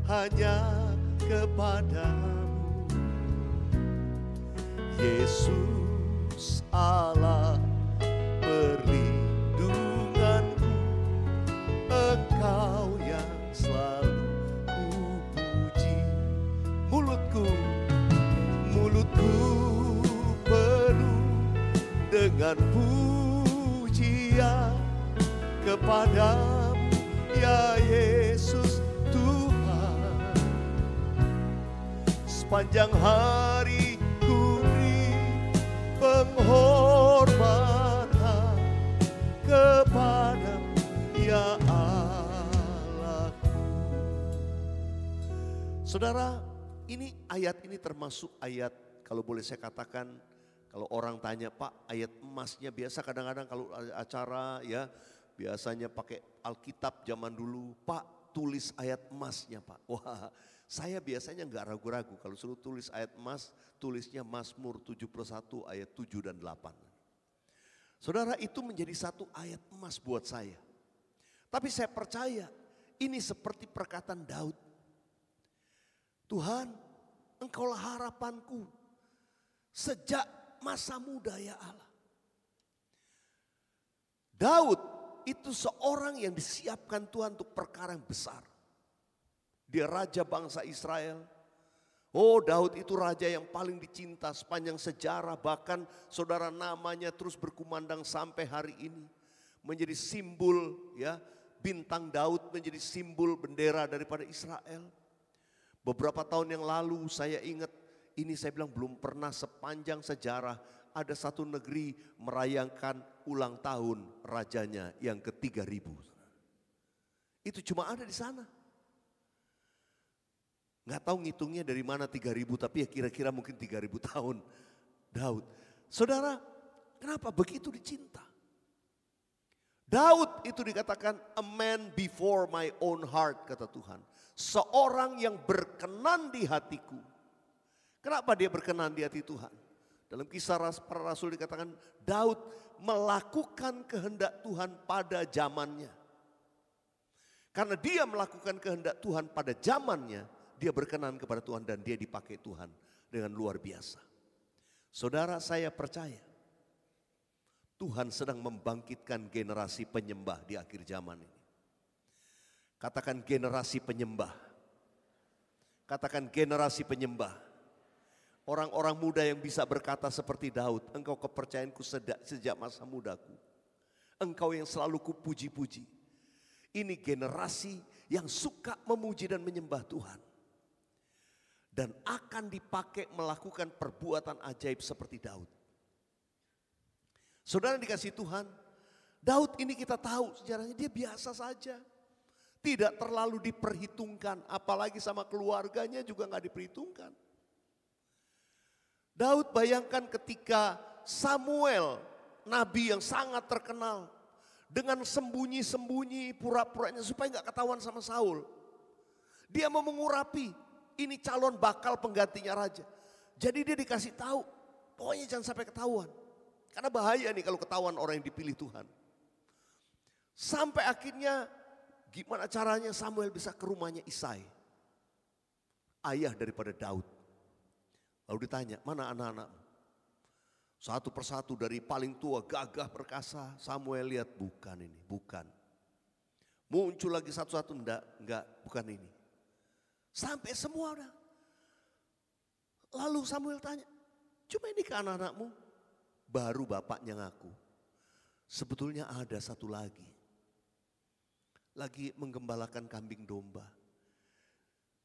hanya kepadamu. Yesus Allah perlindunganku. Engkau yang selalu kupuji. Mulutku penuh dengan pujian kepadamu ya Yesus Tuhan. Sepanjang hari ku beri penghormatan kepadamu ya Allahku. Saudara, ini ayat ini termasuk ayat, kalau boleh saya katakan, kalau orang tanya, Pak, ayat emasnya biasa kadang-kadang kalau acara ya biasanya pakai Alkitab zaman dulu, Pak tulis ayat emasnya Pak. Wah, saya biasanya nggak ragu-ragu kalau suruh tulis ayat emas, tulisnya Mazmur 71 ayat 7 dan 8. Saudara, itu menjadi satu ayat emas buat saya. Tapi saya percaya ini seperti perkataan Daud. Tuhan, Engkaulah harapanku sejak masa muda ya Allah. Daud itu seorang yang disiapkan Tuhan untuk perkara yang besar. Dia raja bangsa Israel. Oh, Daud itu raja yang paling dicinta sepanjang sejarah. Bahkan saudara, namanya terus berkumandang sampai hari ini. Menjadi simbol ya, bintang Daud menjadi simbol bendera daripada Israel. Beberapa tahun yang lalu saya ingat, ini saya bilang belum pernah sepanjang sejarah ada satu negeri merayakan ulang tahun rajanya yang ke-3000. Itu cuma ada di sana. Nggak tahu ngitungnya dari mana 3000, tapi ya kira-kira mungkin 3000 tahun Daud. Saudara, kenapa begitu dicinta? Daud itu dikatakan a man before my own heart, kata Tuhan. Seorang yang berkenan di hatiku. Kenapa dia berkenan di hati Tuhan? Dalam kisah para rasul dikatakan Daud melakukan kehendak Tuhan pada zamannya. Karena dia melakukan kehendak Tuhan pada zamannya, dia berkenan kepada Tuhan dan dia dipakai Tuhan dengan luar biasa. Saudara, saya percaya Tuhan sedang membangkitkan generasi penyembah di akhir zaman ini. Katakan generasi penyembah. Katakan generasi penyembah. Orang-orang muda yang bisa berkata seperti Daud, engkau kepercayaanku sejak masa mudaku. Engkau yang selalu kupuji-puji. Ini generasi yang suka memuji dan menyembah Tuhan. Dan akan dipakai melakukan perbuatan ajaib seperti Daud. Saudara dikasih Tuhan, Daud ini kita tahu sejarahnya dia biasa saja. Tidak terlalu diperhitungkan, apalagi sama keluarganya juga gak diperhitungkan. Daud bayangkan ketika Samuel, nabi yang sangat terkenal, dengan sembunyi-sembunyi pura-puranya supaya gak ketahuan sama Saul. Dia mau mengurapi, ini calon bakal penggantinya raja. Jadi dia dikasih tahu, pokoknya jangan sampai ketahuan. Karena bahaya nih kalau ketahuan orang yang dipilih Tuhan. Sampai akhirnya gimana caranya Samuel bisa ke rumahnya Isai, ayah daripada Daud. Lalu ditanya, mana anak-anakmu? Satu persatu dari paling tua gagah perkasa, Samuel lihat bukan ini, bukan. Muncul lagi satu-satu, enggak, bukan ini. Sampai semua udah. Lalu Samuel tanya, cuma ini ke anak-anakmu? Baru bapaknya ngaku. Sebetulnya ada satu lagi menggembalakan kambing domba.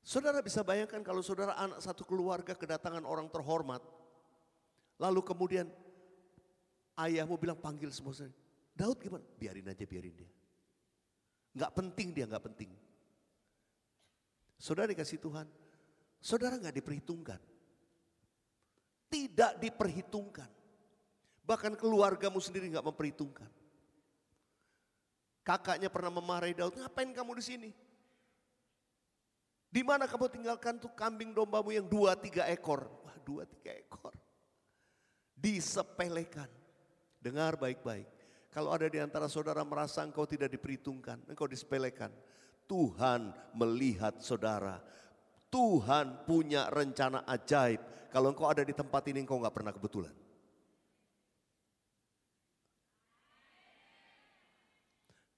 Saudara bisa bayangkan kalau saudara anak satu keluarga kedatangan orang terhormat, Lalu kemudian ayahmu bilang panggil semua. Daud gimana? Biarin aja, biarin dia. Nggak penting dia, nggak penting. Saudara dikasih Tuhan, saudara nggak diperhitungkan. Tidak diperhitungkan. Bahkan keluargamu sendiri nggak memperhitungkan. Kakaknya pernah memarahi Daud, ngapain kamu di sini? Di mana kamu tinggalkan tuh kambing dombamu yang 2-3 ekor? Wah, 2-3 ekor. Disepelekan. Dengar baik-baik. Kalau ada di antara saudara merasa engkau tidak diperhitungkan, engkau disepelekan. Tuhan melihat saudara. Tuhan punya rencana ajaib. Kalau engkau ada di tempat ini, engkau gak pernah kebetulan.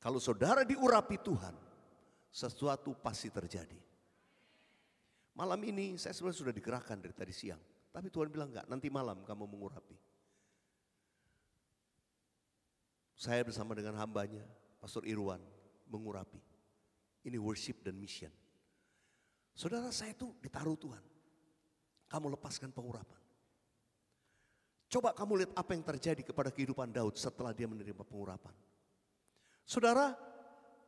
Kalau saudara diurapi Tuhan, sesuatu pasti terjadi. Malam ini saya sebenarnya sudah digerakkan dari tadi siang. Tapi Tuhan bilang enggak, nanti malam kamu mengurapi. Saya bersama dengan hambanya, Pastor Irwan, mengurapi. Ini worship dan mission. Saudara, saya itu ditaruh Tuhan. Kamu lepaskan pengurapan. Coba kamu lihat apa yang terjadi kepada kehidupan Daud setelah dia menerima pengurapan. Saudara,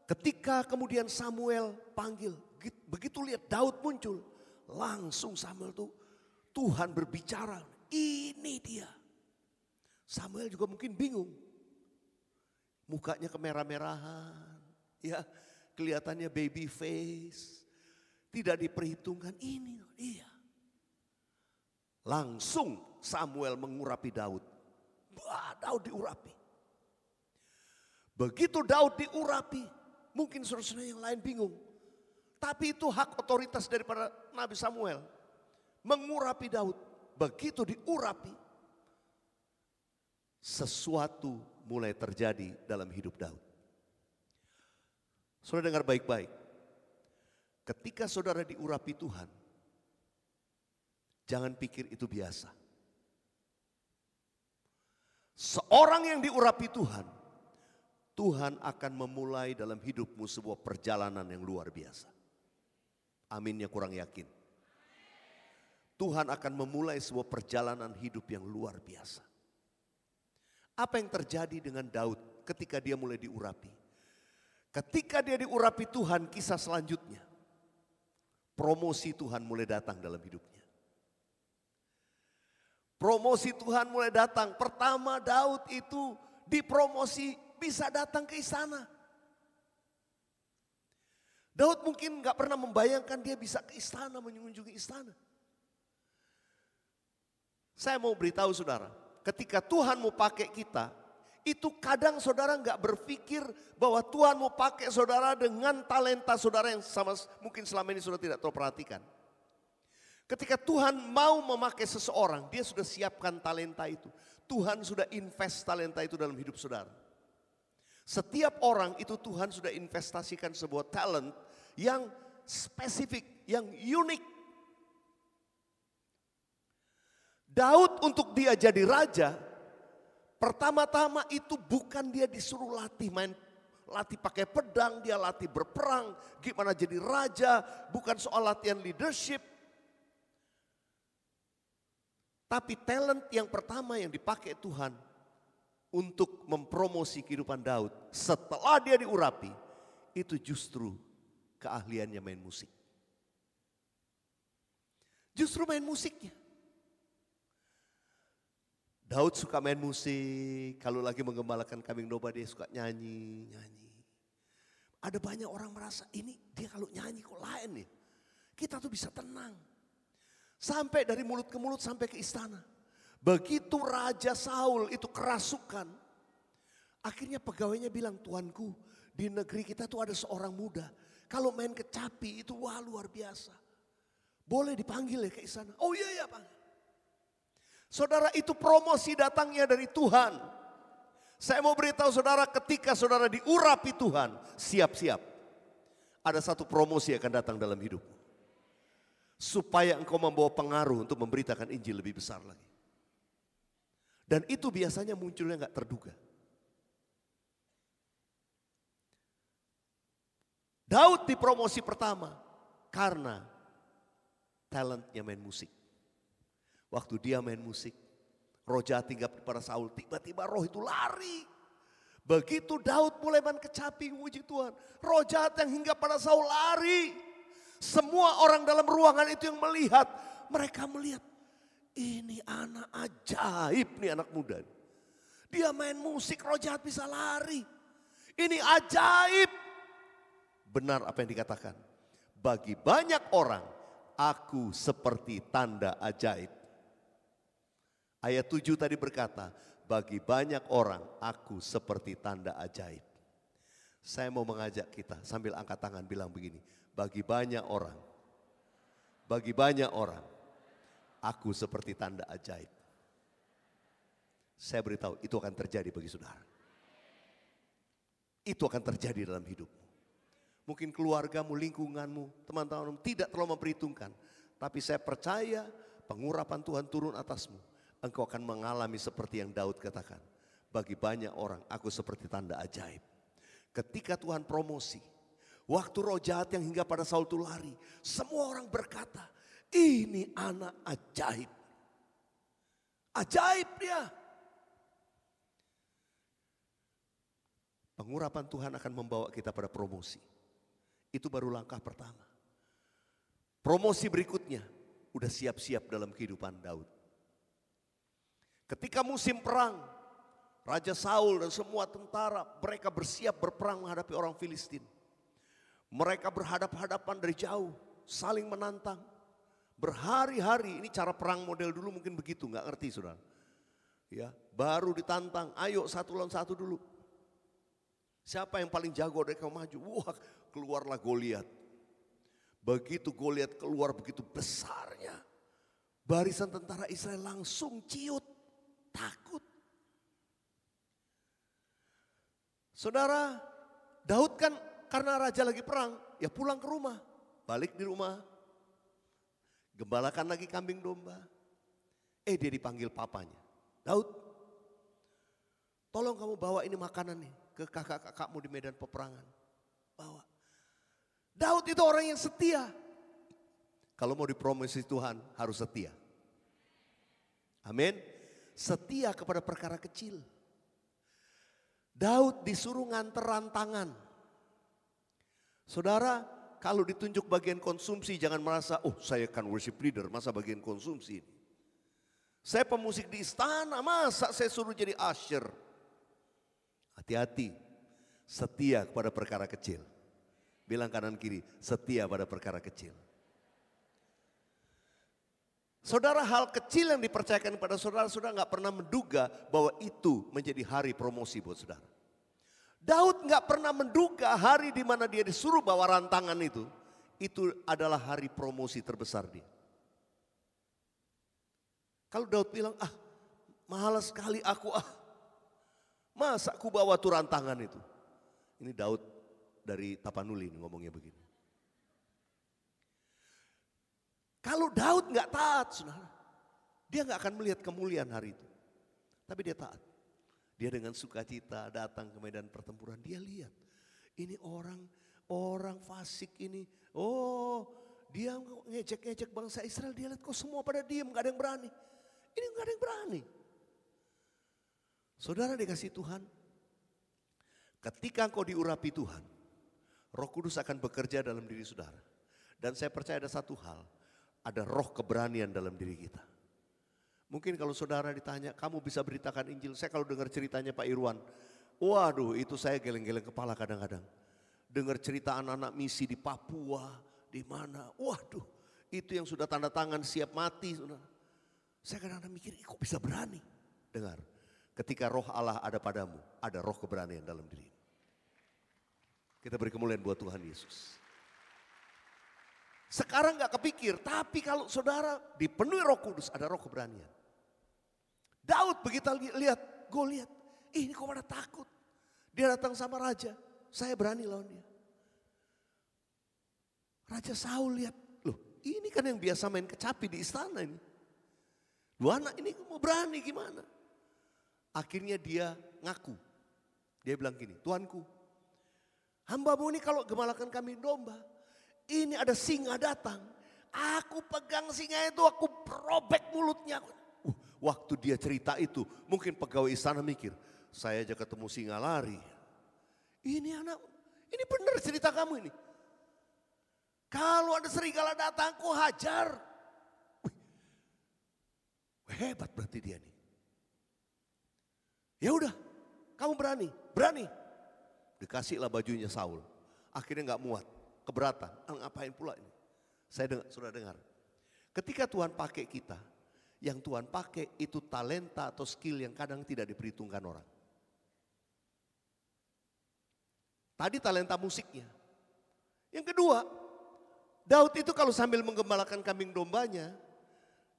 ketika kemudian Samuel panggil, begitu lihat Daud muncul, langsung Samuel tuh Tuhan berbicara, ini dia. Samuel juga mungkin bingung. Mukanya kemerah-merahan, ya, kelihatannya baby face. Tidak diperhitungkan, ini dia. Langsung Samuel mengurapi Daud. Wah, Daud diurapi. Begitu Daud diurapi, mungkin saudara-saudara yang lain bingung. Tapi itu hak otoritas daripada Nabi Samuel. Mengurapi Daud. Begitu diurapi, sesuatu mulai terjadi dalam hidup Daud. Saudara dengar baik-baik. Ketika saudara diurapi Tuhan, jangan pikir itu biasa. Seorang yang diurapi Tuhan, Tuhan akan memulai dalam hidupmu sebuah perjalanan yang luar biasa. Aminnya kurang yakin. Tuhan akan memulai sebuah perjalanan hidup yang luar biasa. Apa yang terjadi dengan Daud ketika dia mulai diurapi? Ketika dia diurapi Tuhan, kisah selanjutnya. Promosi Tuhan mulai datang dalam hidupnya. Promosi Tuhan mulai datang. Pertama Daud itu dipromosi bisa datang ke istana. Daud mungkin gak pernah membayangkan dia bisa ke istana, mengunjungi istana. Saya mau beritahu saudara, ketika Tuhan mau pakai kita, itu kadang saudara gak berpikir bahwa Tuhan mau pakai saudara dengan talenta saudara yang mungkin selama ini sudah tidak terperhatikan. Ketika Tuhan mau memakai seseorang, dia sudah siapkan talenta itu. Tuhan sudah invest talenta itu dalam hidup saudara. Setiap orang itu Tuhan sudah investasikan sebuah talent yang spesifik, yang unik. Daud untuk dia jadi raja, pertama-tama itu bukan dia disuruh latih latih pakai pedang, dia latih berperang, gimana jadi raja, bukan soal latihan leadership. Tapi talent yang pertama yang dipakai Tuhan untuk mempromosi kehidupan Daud setelah dia diurapi, itu justru keahliannya main musik. Justru main musiknya. Daud suka main musik, kalau lagi menggembalakan kambing domba dia suka nyanyi. Ada banyak orang merasa ini dia kalau nyanyi kok lain ya. Kita tuh bisa tenang. Sampai dari mulut ke mulut sampai ke istana. Begitu Raja Saul itu kerasukan. Akhirnya pegawainya bilang, tuanku di negeri kita tuh ada seorang muda. Kalau main kecapi itu wah luar biasa. Boleh dipanggil ya ke istana. Oh iya panggil. Saudara, itu promosi datangnya dari Tuhan. Saya mau beritahu saudara, ketika saudara diurapi Tuhan, siap-siap. Ada satu promosi yang akan datang dalam hidupmu. Supaya engkau membawa pengaruh untuk memberitakan Injil lebih besar lagi. Dan itu biasanya munculnya gak terduga. Daud dipromosi pertama karena talentnya main musik. Waktu dia main musik, Roh jahat hinggap pada Saul, tiba-tiba roh itu lari. Begitu Daud mulai menkecapi memuji Tuhan, roh jahat yang hinggap pada Saul lari. Semua orang dalam ruangan itu yang melihat, mereka melihat, ini anak ajaib nih, anak muda. Dia main musik, roh jahat bisa lari. Ini ajaib. Benar apa yang dikatakan. Bagi banyak orang, aku seperti tanda ajaib. Ayat 7 tadi berkata, bagi banyak orang aku seperti tanda ajaib. Saya mau mengajak kita sambil angkat tangan bilang begini. Bagi banyak orang aku seperti tanda ajaib. Saya beritahu itu akan terjadi bagi saudara. Itu akan terjadi dalam hidupmu. Mungkin keluargamu, lingkunganmu, teman-temanmu tidak terlalu memperhitungkan. Tapi saya percaya pengurapan Tuhan turun atasmu. Engkau akan mengalami seperti yang Daud katakan. Bagi banyak orang aku seperti tanda ajaib. Ketika Tuhan promosi. Waktu roh jahat yang hingga pada Saul itu lari. Semua orang berkata, ini anak ajaib. Ajaib dia. Pengurapan Tuhan akan membawa kita pada promosi. Itu baru langkah pertama. Promosi berikutnya, udah siap-siap dalam kehidupan Daud. Ketika musim perang, Raja Saul dan semua tentara, mereka bersiap berperang menghadapi orang Filistin. Mereka berhadap-hadapan dari jauh, saling menantang. Berhari-hari, ini cara perang model dulu mungkin begitu, nggak ngerti saudara. Ya, baru ditantang, ayo satu lawan satu dulu. Siapa yang paling jago dari kamu maju? Wah, keluarlah Goliat. Begitu Goliat keluar begitu besarnya. Barisan tentara Israel langsung ciut, takut. Saudara, Daud kan karena raja lagi perang, ya pulang ke rumah. Balik di rumah. Gembalakan lagi kambing domba. Dia dipanggil papanya. Daud, tolong kamu bawa ini makanan nih ke kakak-kakakmu di medan peperangan. Bawa. Daud itu orang yang setia. Kalau mau dipromosi Tuhan harus setia. Amin. Setia kepada perkara kecil. Daud disuruh nganter rantangan. Saudara, kalau ditunjuk bagian konsumsi jangan merasa, oh saya kan worship leader, masa bagian konsumsi ini. Saya pemusik di istana, masa saya suruh jadi usher. Hati-hati, setia kepada perkara kecil. Bilang kanan kiri, setia pada perkara kecil. Saudara, hal kecil yang dipercayakan kepada saudara, saudara gak pernah menduga bahwa itu menjadi hari promosi buat saudara. Daud gak pernah menduga hari di mana dia disuruh bawa rantangan itu adalah hari promosi terbesar dia. Kalau Daud bilang, malas sekali aku masa aku bawa tuh rantangan itu. Ini Daud dari Tapanuli ngomongnya begini. Kalau Daud gak taat, saudara, dia gak akan melihat kemuliaan hari itu. Tapi dia taat. Dia dengan sukacita datang ke medan pertempuran. Dia lihat, ini orang fasik ini. Oh, dia ngejek-ngejek bangsa Israel. Dia lihat kok semua pada diam, gak ada yang berani. Ini gak ada yang berani. Saudara dikasih Tuhan, ketika engkau diurapi Tuhan, Roh Kudus akan bekerja dalam diri saudara. Dan saya percaya ada satu hal, ada roh keberanian dalam diri kita. Mungkin kalau saudara ditanya, kamu bisa beritakan Injil. Saya kalau dengar ceritanya Pak Irwan, waduh itu saya geleng-geleng kepala kadang-kadang. Dengar cerita anak-anak misi di Papua, di mana, waduh itu yang sudah tanda tangan siap mati. Saudara. Saya kadang-kadang mikir, kok bisa berani? Dengar, ketika roh Allah ada padamu, ada roh keberanian dalam diri. Kita beri kemuliaan buat Tuhan Yesus. Sekarang gak kepikir, tapi kalau saudara dipenuhi Roh Kudus, ada roh keberanian. Daud begitu lihat Goliat, ini kok pada takut. Dia datang sama raja, saya berani lawan dia. Raja Saul lihat, loh ini kan yang biasa main kecapi di istana ini. Lu anak ini mau berani gimana? Akhirnya dia ngaku. Dia bilang gini, Tuanku, hambamu ini kalau gembalakan kami domba, ini ada singa datang. Aku pegang singa itu, aku robek mulutnya. Waktu dia cerita itu, mungkin pegawai istana mikir, saya aja ketemu singa lari. Ini anak, ini benar cerita kamu ini. Kalau ada serigala datang, kau hajar. Wih, hebat berarti dia nih. Ya udah, kamu berani, berani. Dikasihlah bajunya Saul. Akhirnya nggak muat, keberatan. Ngapain pula ini? Saya sudah dengar. Ketika Tuhan pakai kita, yang Tuhan pakai itu talenta atau skill yang kadang tidak diperhitungkan orang. Tadi talenta musiknya. Yang kedua, Daud itu kalau sambil menggembalakan kambing dombanya,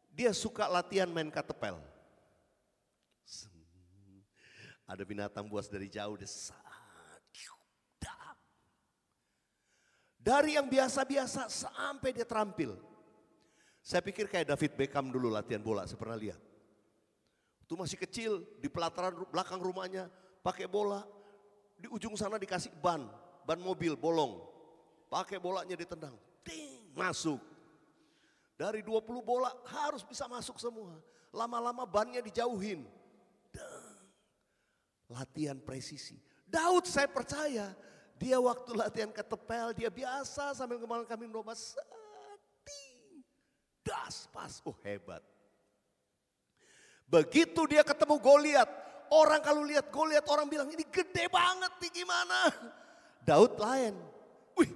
dia suka latihan main katepel. Ada binatang buas dari jauh, dari yang biasa-biasa sampai dia terampil. Saya pikir kayak David Beckham dulu latihan bola, saya pernah lihat. Itu masih kecil, di pelataran belakang rumahnya pakai bola. Di ujung sana dikasih ban mobil bolong. Pakai bolanya ditendang, ting, masuk. Dari 20 bola harus bisa masuk semua. Lama-lama bannya dijauhin. Latihan presisi. Daud saya percaya, dia waktu latihan ketepel, dia biasa sambil ngembalakan kambing domba. Das, pas, hebat. Begitu dia ketemu Goliat, orang kalau lihat Goliat orang bilang ini gede banget nih gimana. Daud lain, wih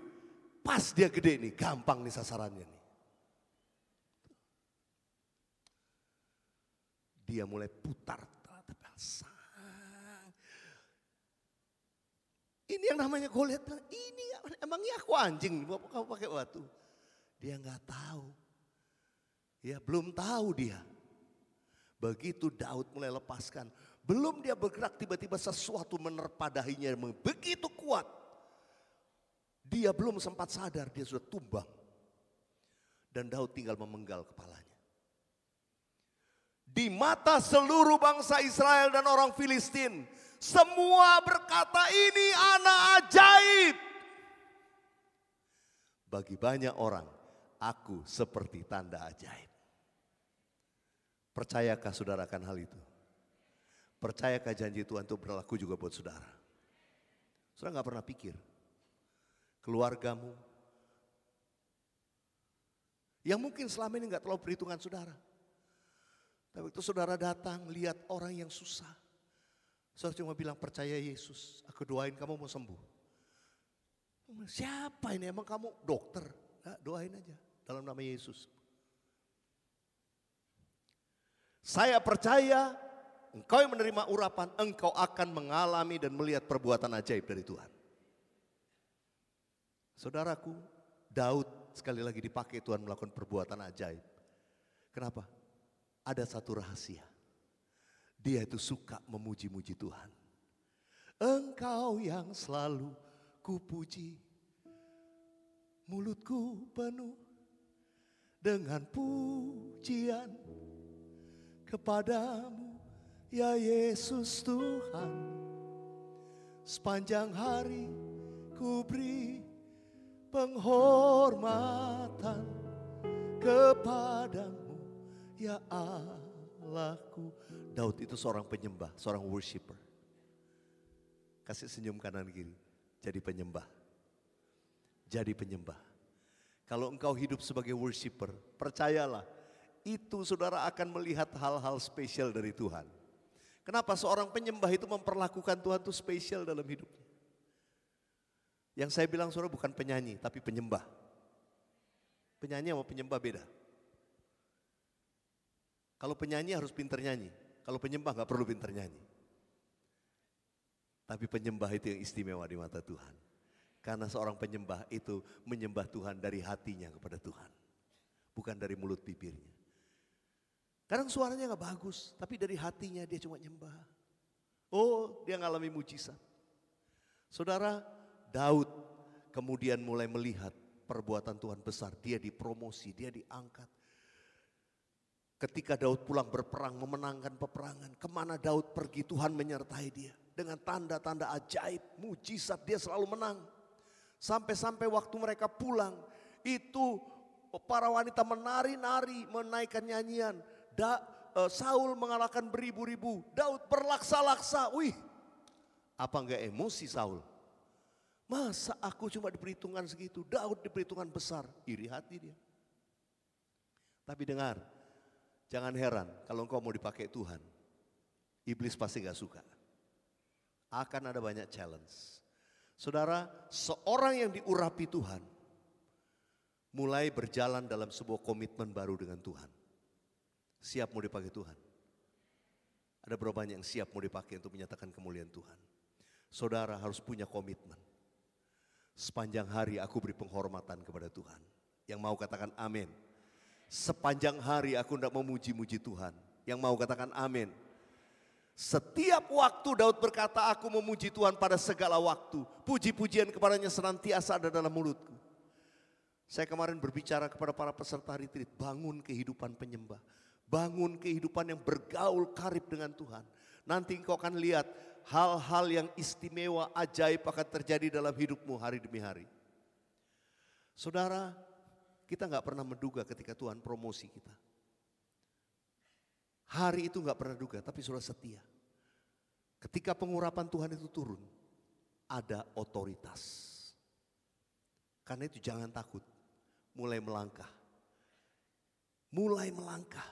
pas dia gede nih, gampang nih sasarannya nih. Dia mulai putar. Ini yang namanya Goliat, ini emangnya aku anjing, kamu pakai batu. Dia nggak tahu. Ya belum tahu dia. Begitu Daud mulai lepaskan. Belum dia bergerak tiba-tiba sesuatu menerpa dahinya begitu kuat. Dia belum sempat sadar dia sudah tumbang. Dan Daud tinggal memenggal kepalanya. Di mata seluruh bangsa Israel dan orang Filistin. Semua berkata ini anak ajaib. Bagi banyak orang aku seperti tanda ajaib. Percayakah saudara akan hal itu? Percayakah janji Tuhan itu berlaku juga buat saudara? Saudara gak pernah pikir keluargamu yang mungkin selama ini gak terlalu perhitungan saudara. Tapi itu saudara datang lihat orang yang susah. Saudara cuma bilang percaya Yesus, aku doain kamu mau sembuh. Siapa ini, emang kamu dokter? Nah, doain aja dalam nama Yesus. Saya percaya engkau yang menerima urapan, engkau akan mengalami dan melihat perbuatan ajaib dari Tuhan. Saudaraku, Daud sekali lagi dipakai Tuhan melakukan perbuatan ajaib. Kenapa? Ada satu rahasia. Dia itu suka memuji-muji Tuhan. Engkau yang selalu kupuji, mulutku penuh dengan pujian kepadamu ya Yesus Tuhan. Sepanjang hari ku beri penghormatan kepadamu ya Allahku. Daud itu seorang penyembah, seorang worshiper. Kasih senyum kanan kiri, jadi penyembah. Jadi penyembah. Kalau engkau hidup sebagai worshiper, percayalah itu saudara akan melihat hal-hal spesial dari Tuhan. Kenapa seorang penyembah itu memperlakukan Tuhan itu spesial dalam hidupnya? Yang saya bilang saudara bukan penyanyi, tapi penyembah. Penyanyi sama penyembah beda. Kalau penyanyi harus pinter nyanyi, kalau penyembah gak perlu pinter nyanyi. Tapi penyembah itu yang istimewa di mata Tuhan. Karena seorang penyembah itu menyembah Tuhan dari hatinya kepada Tuhan. Bukan dari mulut bibirnya. Kadang suaranya gak bagus, tapi dari hatinya dia cuma nyembah. Oh, dia ngalami mujizat. Saudara, Daud kemudian mulai melihat perbuatan Tuhan besar. Dia dipromosi, dia diangkat. Ketika Daud pulang berperang, memenangkan peperangan. Kemana Daud pergi, Tuhan menyertai dia. Dengan tanda-tanda ajaib, mujizat, dia selalu menang. Sampai-sampai waktu mereka pulang, itu para wanita menari-nari, menaikkan nyanyian. Saul mengalahkan beribu-ribu, Daud berlaksa-laksa. Wih, apa enggak emosi Saul? Masa aku cuma diperhitungkan segitu, Daud diperhitungkan besar, iri hati dia. Tapi dengar, jangan heran kalau engkau mau dipakai Tuhan, iblis pasti gak suka. Akan ada banyak challenge. Saudara, seorang yang diurapi Tuhan, mulai berjalan dalam sebuah komitmen baru dengan Tuhan. Siap mau dipakai Tuhan. Ada berapa banyak yang siap mau dipakai untuk menyatakan kemuliaan Tuhan. Saudara harus punya komitmen. Sepanjang hari aku beri penghormatan kepada Tuhan. Yang mau katakan amin. Sepanjang hari aku tidak memuji-muji Tuhan. Yang mau katakan amin. Setiap waktu Daud berkata, aku memuji Tuhan pada segala waktu. Puji-pujian kepadanya senantiasa ada dalam mulutku. Saya kemarin berbicara kepada para peserta retreat, bangun kehidupan penyembah. Bangun kehidupan yang bergaul karib dengan Tuhan. Nanti engkau akan lihat hal-hal yang istimewa, ajaib akan terjadi dalam hidupmu hari demi hari. Saudara, kita gak pernah menduga ketika Tuhan promosi kita. Hari itu gak pernah duga, tapi saudara setia. Ketika pengurapan Tuhan itu turun, ada otoritas. Karena itu jangan takut, mulai melangkah. Mulai melangkah.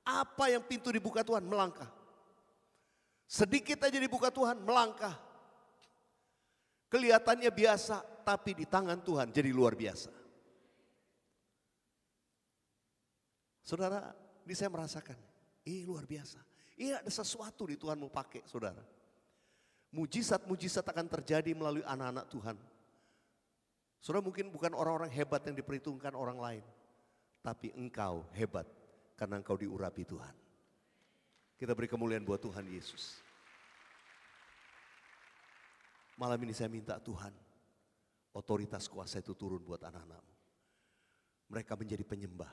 Apa yang pintu dibuka Tuhan, melangkah. Sedikit aja dibuka Tuhan, melangkah. Kelihatannya biasa, tapi di tangan Tuhan jadi luar biasa. Saudara, ini saya merasakan, ini luar biasa. Ini ada sesuatu di Tuhan mau pakai, saudara. Mujizat-mujizat akan terjadi melalui anak-anak Tuhan. Saudara mungkin bukan orang-orang hebat yang diperhitungkan orang lain. Tapi engkau hebat karena engkau diurapi Tuhan. Kita beri kemuliaan buat Tuhan Yesus. Malam ini saya minta Tuhan, otoritas kuasa itu turun buat anak-anakmu. Mereka menjadi penyembah,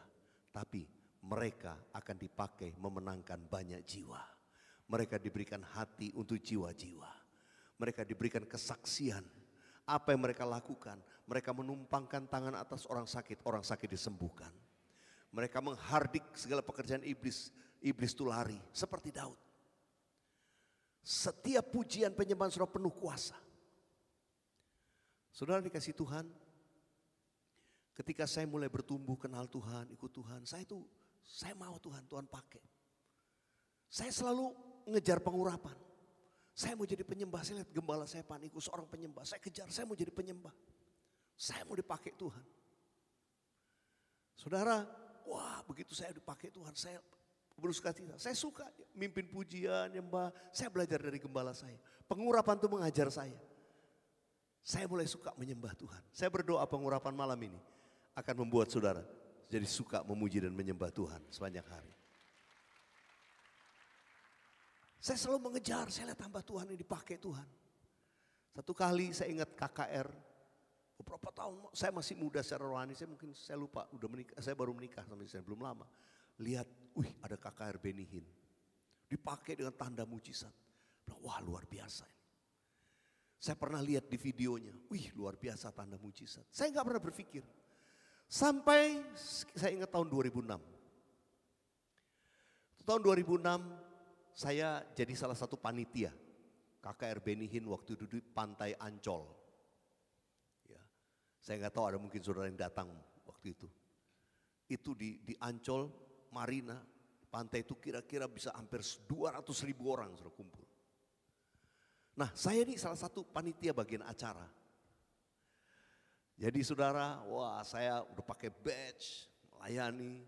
tapi mereka akan dipakai memenangkan banyak jiwa. Mereka diberikan hati untuk jiwa-jiwa. Mereka diberikan kesaksian. Apa yang mereka lakukan? Mereka menumpangkan tangan atas orang sakit disembuhkan. Mereka menghardik segala pekerjaan iblis. Iblis itu lari seperti Daud. Setiap pujian penyembahan saudara penuh kuasa. Saudara dikasih Tuhan, ketika saya mulai bertumbuh kenal Tuhan, ikut Tuhan, saya mau Tuhan pakai. Saya selalu ngejar pengurapan. Saya mau jadi penyembah, saya lihat gembala saya paniku seorang penyembah. Saya kejar, saya mau jadi penyembah. Saya mau dipakai Tuhan. Saudara, wah begitu saya dipakai Tuhan, saya bersukacita. Saya suka mimpin pujian, nyembah. Saya belajar dari gembala saya. Pengurapan itu mengajar saya. Saya mulai suka menyembah Tuhan. Saya berdoa pengurapan malam ini akan membuat saudara jadi suka memuji dan menyembah Tuhan sepanjang hari. Saya selalu mengejar, saya lihat hamba Tuhan ini dipakai Tuhan. Satu kali saya ingat KKR, beberapa tahun, saya masih muda secara rohani, saya lupa, saya baru menikah sampai saya belum lama. Lihat, ada KKR Benihin, dipakai dengan tanda mujizat. Wah luar biasa ini. Saya pernah lihat di videonya, luar biasa tanda mujizat. Saya nggak pernah berpikir. Sampai saya ingat tahun 2006. Tahun 2006 saya jadi salah satu panitia KKR Benihin waktu itu di Pantai Ancol. Ya, saya nggak tahu ada mungkin saudara yang datang waktu itu. Itu di Ancol, Marina, pantai itu kira-kira bisa hampir 200.000 orang sudah kumpul. Nah saya ini salah satu panitia bagian acara. Jadi saudara, wah saya udah pakai badge, melayani.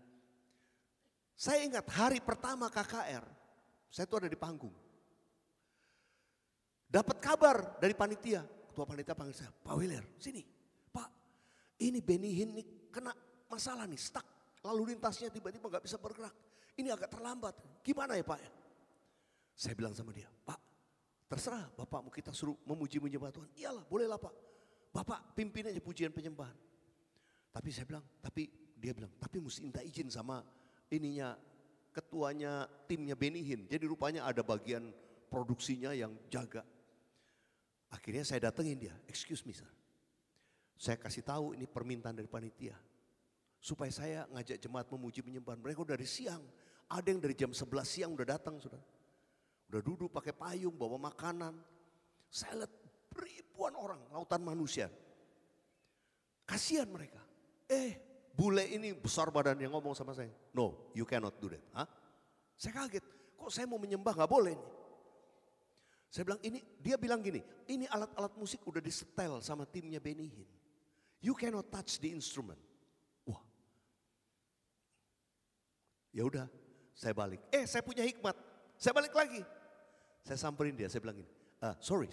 Saya ingat hari pertama KKR, saya tuh ada di panggung. Dapat kabar dari panitia, ketua panitia panggil saya, Pak Wiler, sini. Pak, ini Benihin nih kena masalah nih, stuck. Lalu lintasnya tiba-tiba gak bisa bergerak. Ini agak terlambat, gimana ya Pak ya? Saya bilang sama dia, Pak terserah Bapak mau kita suruh memuji menyembah Tuhan. Iyalah bolehlah Pak. Bapak pimpin aja pujian penyembahan. Tapi saya bilang, dia bilang, tapi mesti minta izin sama ininya, ketuanya timnya Benihin. Jadi rupanya ada bagian produksinya yang jaga. Akhirnya saya datengin dia, excuse me sir. Saya kasih tahu ini permintaan dari panitia. Supaya saya ngajak jemaat memuji penyembahan. Mereka udah dari siang, Ada yang dari jam 11 siang udah datang, saudara. Udah duduk pakai payung, bawa makanan. Saya lihat ribuan orang, lautan manusia. Kasihan mereka. Bule ini besar badannya ngomong sama saya. No, you cannot do that. Hah? Saya kaget. Kok saya mau menyembah gak boleh nih. Saya bilang dia bilang gini, ini alat-alat musik udah disetel sama timnya Benny Hinn. You cannot touch the instrument. Wah. Ya udah, saya balik. Saya punya hikmat. Saya balik lagi. Saya samperin dia, saya bilang gini. Sorry.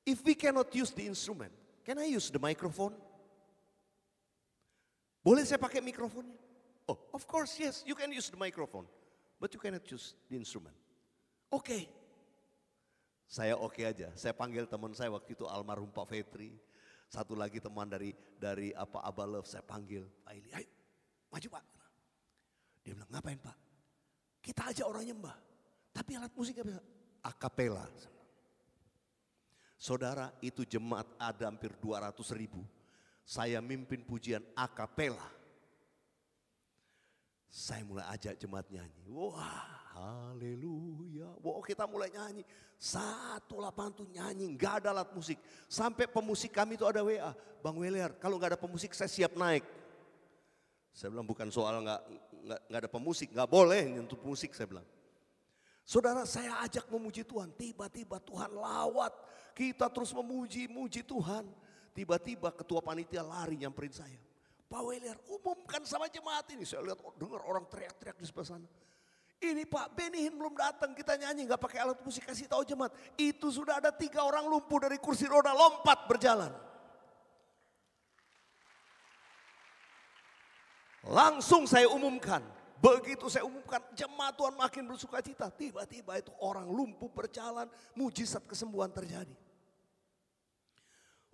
If we cannot use the instrument, can I use the microphone? Boleh saya pakai mikrofonnya? Oh, of course, yes, you can use the microphone. But you cannot use the instrument. Oke. Saya oke aja. Saya panggil teman saya waktu itu almarhum Pak Fetri. Satu lagi teman dari Abba Love, saya panggil. Pak Ili, ayo maju Pak. Dia bilang, ngapain Pak? Kita aja orang nyembah. Tapi alat musiknya bisa akapela. Saudara, itu jemaat ada hampir 200.000. Saya mimpin pujian akapela. Saya mulai ajak jemaat nyanyi. Wah, haleluya. Wah, kita mulai nyanyi. Satu lapangan tuh nyanyi, gak ada alat musik. Sampai pemusik kami itu ada WA. Bang Weliar, kalau gak ada pemusik saya siap naik. Saya bilang bukan soal gak ada pemusik, gak boleh nyentuh musik saya bilang. Saudara, saya ajak memuji Tuhan. Tiba-tiba Tuhan lawat. Kita terus memuji Tuhan. Tiba-tiba ketua panitia lari nyamperin saya. Pak Weliar, umumkan sama jemaat ini. Saya lihat dengar orang teriak-teriak di sebelah sana. Ini Pak Benny Hinn belum datang, kita nyanyi gak pakai alat musik, kasih tahu jemaat. Itu sudah ada 3 orang lumpuh dari kursi roda lompat berjalan. Langsung saya umumkan. Begitu saya umumkan, jemaat Tuhan makin bersuka cita. Tiba-tiba itu orang lumpuh berjalan, mujizat kesembuhan terjadi.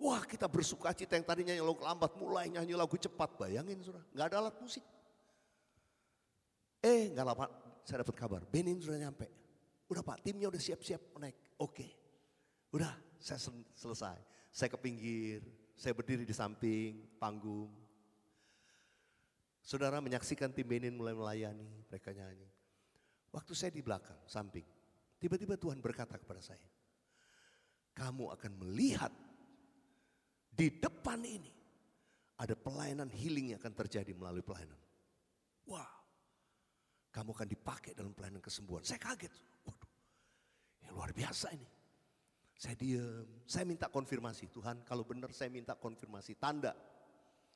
Wah, kita bersuka cita, yang tadinya nyanyi lagu lambat mulai nyanyi lagu cepat. Bayangin saudara, gak ada alat musik. Gak lama saya dapat kabar, Benny Hinn sudah nyampe. Udah Pak, timnya udah siap-siap naik. Oke, udah saya selesai. Saya ke pinggir, saya berdiri di samping panggung. Saudara menyaksikan tim Benny Hinn mulai melayani, mereka nyanyi. Waktu saya di belakang, samping, tiba-tiba Tuhan berkata kepada saya, kamu akan melihat di depan ini ada pelayanan healing yang akan terjadi melalui pelayanan. Wah, kamu akan dipakai dalam pelayanan kesembuhan. Saya kaget, waduh, ya luar biasa ini. Saya diam, saya minta konfirmasi. Tuhan, kalau benar saya minta konfirmasi, tanda.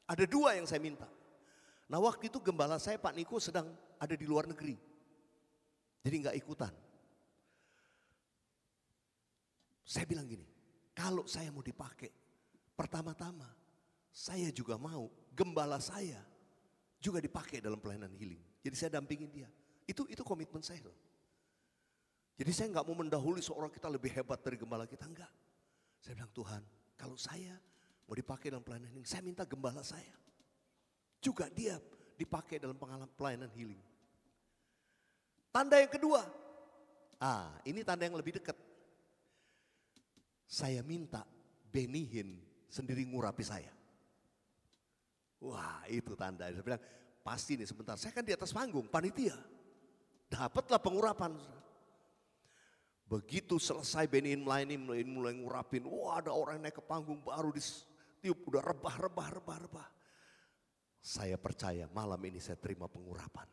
Ada 2 yang saya minta. Nah waktu itu gembala saya Pak Niko sedang ada di luar negeri. Jadi gak ikutan. Saya bilang gini, kalau saya mau dipakai, pertama-tama saya juga mau gembala saya juga dipakai dalam pelayanan healing. Jadi saya dampingin dia. Itu komitmen saya. Jadi saya gak mau mendahului seorang kita lebih hebat dari gembala kita, enggak. Saya bilang Tuhan, kalau saya mau dipakai dalam pelayanan healing, saya minta gembala saya juga dia dipakai dalam pelayanan healing. Tanda yang kedua, ini tanda yang lebih dekat. Saya minta Benny Hinn sendiri ngurapi saya. Wah, itu tanda. Saya bilang, pasti nih sebentar, saya kan di atas panggung, panitia. Dapatlah pengurapan. Begitu selesai Benny Hinn melayani, mulai ngurapin. Wah, ada orang naik ke panggung baru ditiup, udah rebah. Saya percaya malam ini saya terima pengurapan.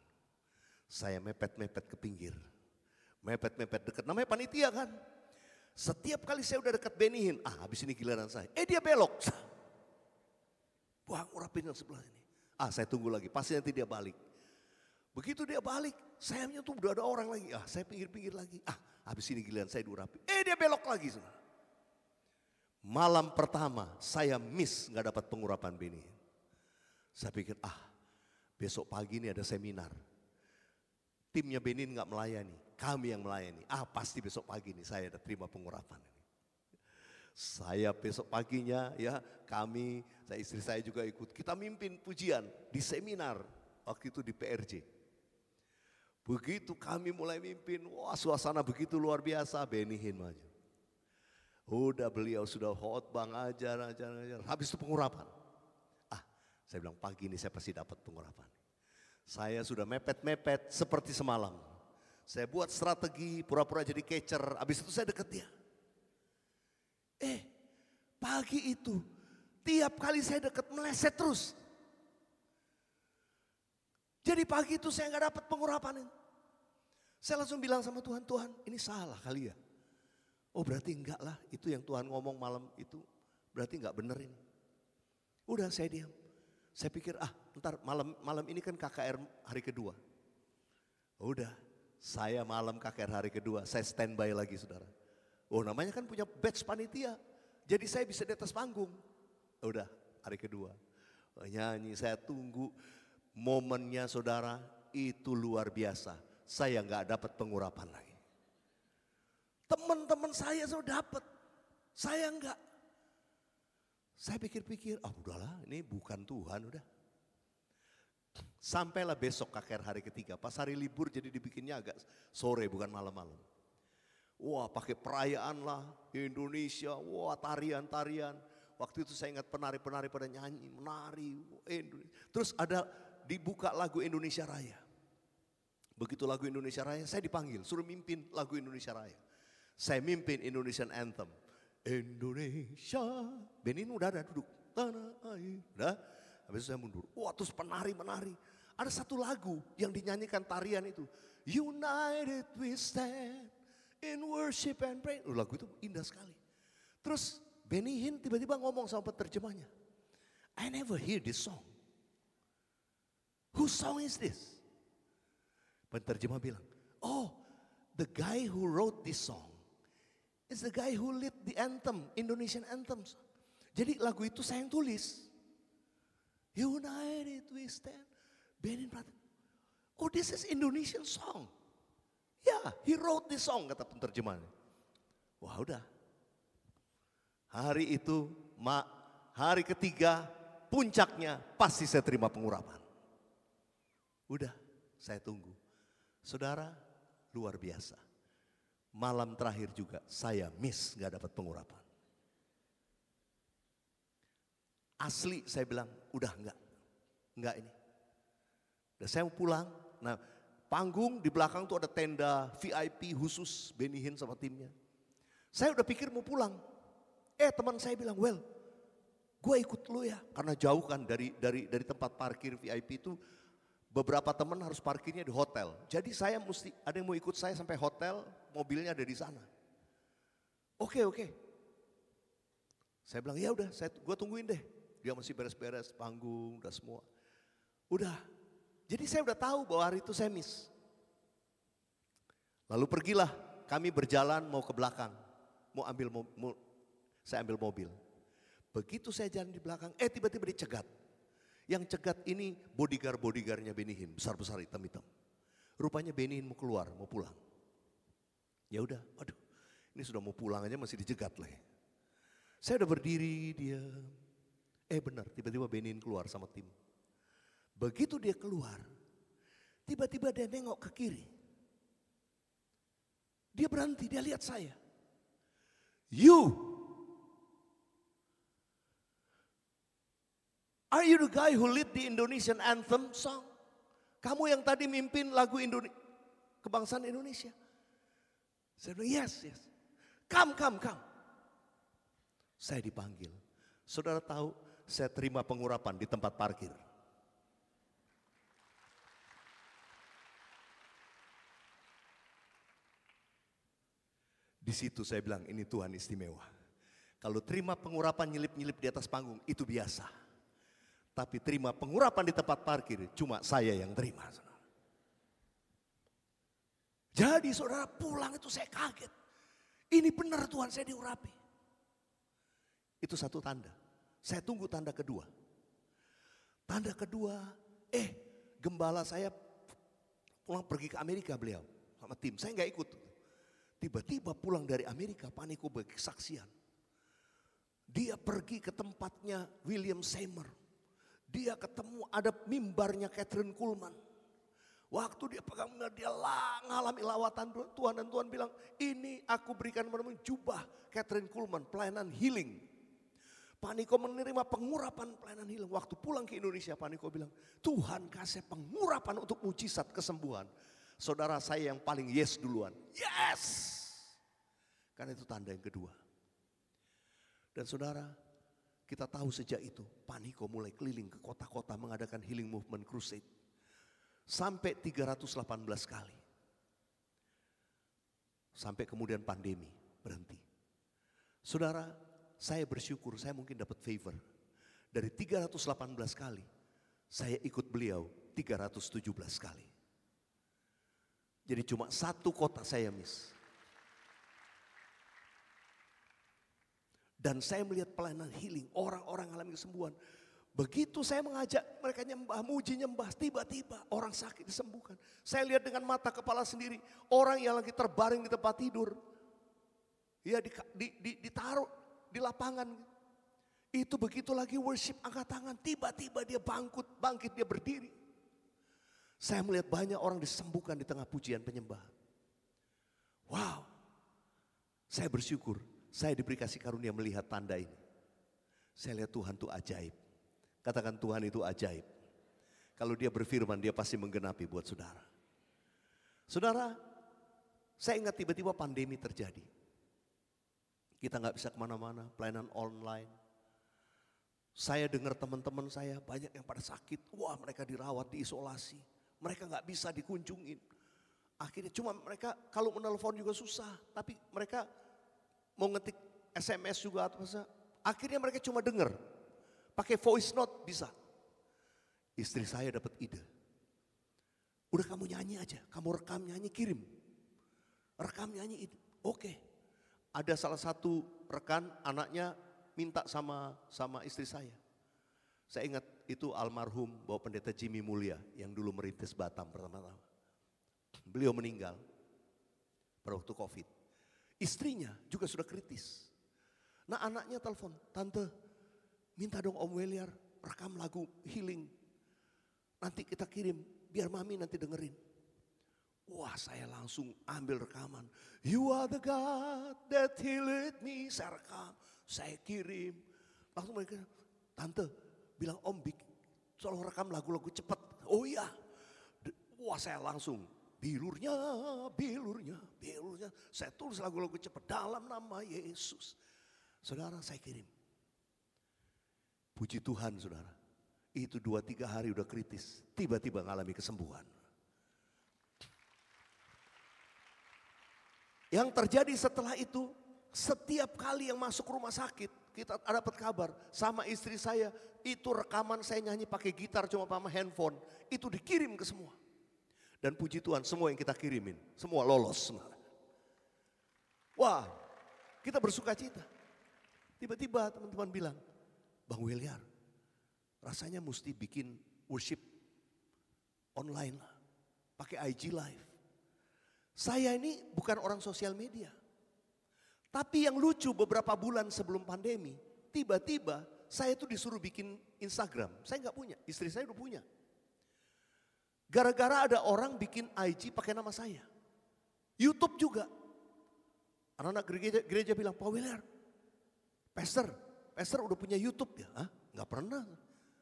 Saya mepet-mepet ke pinggir. Mepet-mepet dekat, namanya panitia kan. Setiap kali saya udah dekat Benny Hinn, habis ini giliran saya. Dia belok. Wah, ngurapin yang sebelah ini. Saya tunggu lagi, pasti nanti dia balik. Begitu dia balik, sayangnya tuh udah ada orang lagi. Saya pinggir-pinggir lagi. Habis ini giliran saya diurapi. Dia belok lagi. Malam pertama saya miss gak dapat pengurapan Benny Hinn. Saya pikir, besok pagi ini ada seminar. Timnya Benny Hinn gak melayani, kami yang melayani. Pasti besok pagi ini saya ada terima pengurapan. Saya besok paginya istri saya juga ikut. Kita mimpin pujian di seminar waktu itu di PRJ. Begitu kami mulai mimpin, wah suasana begitu luar biasa. Benny Hinn maju. Udah beliau sudah khotbah ajar. Habis itu pengurapan. Saya bilang pagi ini saya pasti dapat pengurapan. Saya sudah mepet-mepet seperti semalam. Saya buat strategi pura-pura jadi catcher, habis itu saya deket dia. Pagi itu tiap kali saya deket meleset terus. Jadi pagi itu saya nggak dapat pengurapan itu. Saya langsung bilang sama Tuhan, Tuhan ini salah kali ya. Oh berarti enggak lah, itu yang Tuhan ngomong malam itu berarti enggak bener ini. Udah saya diam. Saya pikir ntar malam ini kan KKR hari kedua. Udah saya malam KKR hari kedua, saya standby lagi saudara. Oh namanya kan punya badge panitia, jadi saya bisa di atas panggung. Udah hari kedua, nyanyi saya tunggu momennya saudara itu luar biasa. Saya nggak dapat pengurapan lagi. Teman-teman saya sudah dapat, saya enggak. Saya pikir-pikir, udahlah ini bukan Tuhan udah. Sampailah besok KKR hari ketiga, pas hari libur jadi dibikinnya agak sore bukan malam-malam. Wah pakai perayaan lah Indonesia, wah tarian-tarian. Waktu itu saya ingat penari-penari pada nyanyi, menari. Terus ada dibuka lagu Indonesia Raya. Begitu lagu Indonesia Raya saya dipanggil, suruh mimpin lagu Indonesia Raya. Saya mimpin Indonesian Anthem. Indonesia, Benin udah ada duduk, tanah air, udah. Habis itu saya mundur, wah terus penari-menari. Ada satu lagu yang dinyanyikan tarian itu. United we stand in worship and praise. Lagu itu indah sekali. Terus Benny Hinn tiba-tiba ngomong sama penerjemahnya. I never hear this song. Whose song is this? Penerjemah bilang, the guy who wrote this song is the guy who lead the anthem, Indonesian anthems. Jadi lagu itu saya yang tulis. United we stand. Benin Pratik. Oh this is Indonesian song. Yeah, he wrote this song kata penerjemahnya. Wah udah. Hari itu, hari ketiga puncaknya pasti saya terima pengurapan. Udah, saya tunggu. Saudara, luar biasa. Malam terakhir juga saya miss gak dapat pengurapan. Asli saya bilang, udah enggak ini. Udah saya mau pulang. Nah, panggung di belakang tuh ada tenda VIP khusus Benny Hinn sama timnya. Saya udah pikir mau pulang. Teman saya bilang, well, gue ikut lu ya. Karena jauh kan dari tempat parkir VIP itu, beberapa teman harus parkirnya di hotel. Jadi saya mesti, ada yang mau ikut saya sampai hotel, mobilnya ada di sana. Oke. Saya bilang, ya udah, gue tungguin deh. Dia masih beres-beres panggung, udah semua. Udah, jadi saya udah tahu bahwa hari itu saya miss. Lalu pergilah, kami berjalan mau ke belakang. Saya ambil mobil. Begitu saya jalan di belakang, tiba-tiba dicegat. Yang cegat ini bodyguardnya Benny Hinn, besar-besar hitam-hitam. Rupanya Benny Hinn mau keluar, mau pulang. Ya udah, aduh, ini sudah mau pulang aja masih dicegat lah. Saya udah berdiri, dia, benar, tiba-tiba Benny Hinn keluar sama tim. Begitu dia keluar, tiba-tiba dia nengok ke kiri. Dia berhenti, dia lihat saya. Are you the guy who lead the Indonesian anthem song? Kamu yang tadi mimpin lagu kebangsaan Indonesia. Saya bilang, yes. Come. Saya dipanggil. Saudara tahu, saya terima pengurapan di tempat parkir. Di situ saya bilang, ini Tuhan istimewa. Kalau terima pengurapan nyelip-nyelip di atas panggung, itu biasa. Tapi terima pengurapan di tempat parkir, cuma saya yang terima. Jadi saudara pulang itu saya kaget. Ini benar Tuhan saya diurapi. Itu satu tanda. Saya tunggu tanda kedua. Tanda kedua, gembala saya pulang pergi ke Amerika beliau sama tim. Saya nggak ikut. Tiba-tiba pulang dari Amerika, Paniko berkesaksian. Dia pergi ke tempatnya William Seymour. Dia ketemu ada mimbarnya Kathryn Kuhlman. Waktu dia pegang mimbar, dia ngalami lawatan Tuhan. Dan Tuhan bilang, ini aku berikan padamu jubah Kathryn Kuhlman, pelayanan healing. Pak Niko menerima pengurapan pelayanan healing. Waktu pulang ke Indonesia, Pak Niko bilang, Tuhan kasih pengurapan untuk mujizat kesembuhan. Saudara, saya yang paling yes duluan. Yes! Karena itu tanda yang kedua. Dan saudara, kita tahu sejak itu, Pak Niko mulai keliling ke kota-kota mengadakan healing movement crusade. Sampai 318 kali. Sampai kemudian pandemi berhenti. Saudara, saya bersyukur saya mungkin dapat favor. Dari 318 kali, saya ikut beliau 317 kali. Jadi cuma satu kota saya miss. Dan saya melihat pelayanan healing, orang-orang alami kesembuhan. Begitu saya mengajak mereka nyembah, muji nyembah, tiba-tiba orang sakit disembuhkan. Saya lihat dengan mata kepala sendiri, orang yang lagi terbaring di tempat tidur. Ya ditaruh di lapangan. Itu begitu lagi worship angkat tangan, tiba-tiba dia bangkit dia berdiri. Saya melihat banyak orang disembuhkan di tengah pujian penyembahan. Wow, saya bersyukur saya diberi kasih karunia melihat tanda ini. Saya lihat Tuhan itu ajaib. Katakan Tuhan itu ajaib. Kalau dia berfirman dia pasti menggenapi buat saudara. Saudara, saya ingat tiba-tiba pandemi terjadi. Kita nggak bisa kemana-mana, pelayanan online. Saya dengar teman-teman saya banyak yang pada sakit. Wah, mereka dirawat, diisolasi. Mereka nggak bisa dikunjungin. Akhirnya cuma mereka kalau menelpon juga susah. Tapi mereka mau ngetik SMS juga atau apa. Akhirnya mereka cuma dengar. Pakai voice note bisa. Istri saya dapat ide. Udah kamu nyanyi aja, kamu rekam nyanyi kirim. Rekam nyanyi itu, oke. Ada salah satu rekan anaknya minta sama istri saya. Saya ingat itu almarhum Bapak Pendeta Jimmy Mulya yang dulu merintis Batam pertama-tama. Beliau meninggal pada waktu COVID. Istrinya juga sudah kritis. Nah anaknya telepon, tante minta dong Om Weliar rekam lagu healing. Nanti kita kirim biar mami nanti dengerin. Wah saya langsung ambil rekaman. You are the God that healed me. Saya rekam, saya kirim. Langsung mereka, tante bilang Om tolong rekam lagu-lagu cepat. Oh iya. Wah saya langsung bilurnya. Saya tulis lagu-lagu cepat dalam nama Yesus. Saudara saya kirim. Puji Tuhan saudara. Itu 2-3 hari udah kritis. Tiba-tiba mengalami kesembuhan. Yang terjadi setelah itu, setiap kali yang masuk rumah sakit, kita dapat kabar sama istri saya, itu rekaman saya nyanyi pakai gitar cuma sama handphone, itu dikirim ke semua. Dan puji Tuhan semua yang kita kirimin, semua lolos. Wah, kita bersuka cita. Tiba-tiba teman-teman bilang, Bang Weliar, rasanya mesti bikin worship online lah, pakai IG Live. Saya ini bukan orang sosial media. Tapi yang lucu beberapa bulan sebelum pandemi, tiba-tiba saya tuh disuruh bikin Instagram. Saya nggak punya, istri saya udah punya. Gara-gara ada orang bikin IG pakai nama saya. YouTube juga. Anak-anak gereja bilang, Pak Weliar, Pastor udah punya YouTube ya? Hah? Nggak pernah.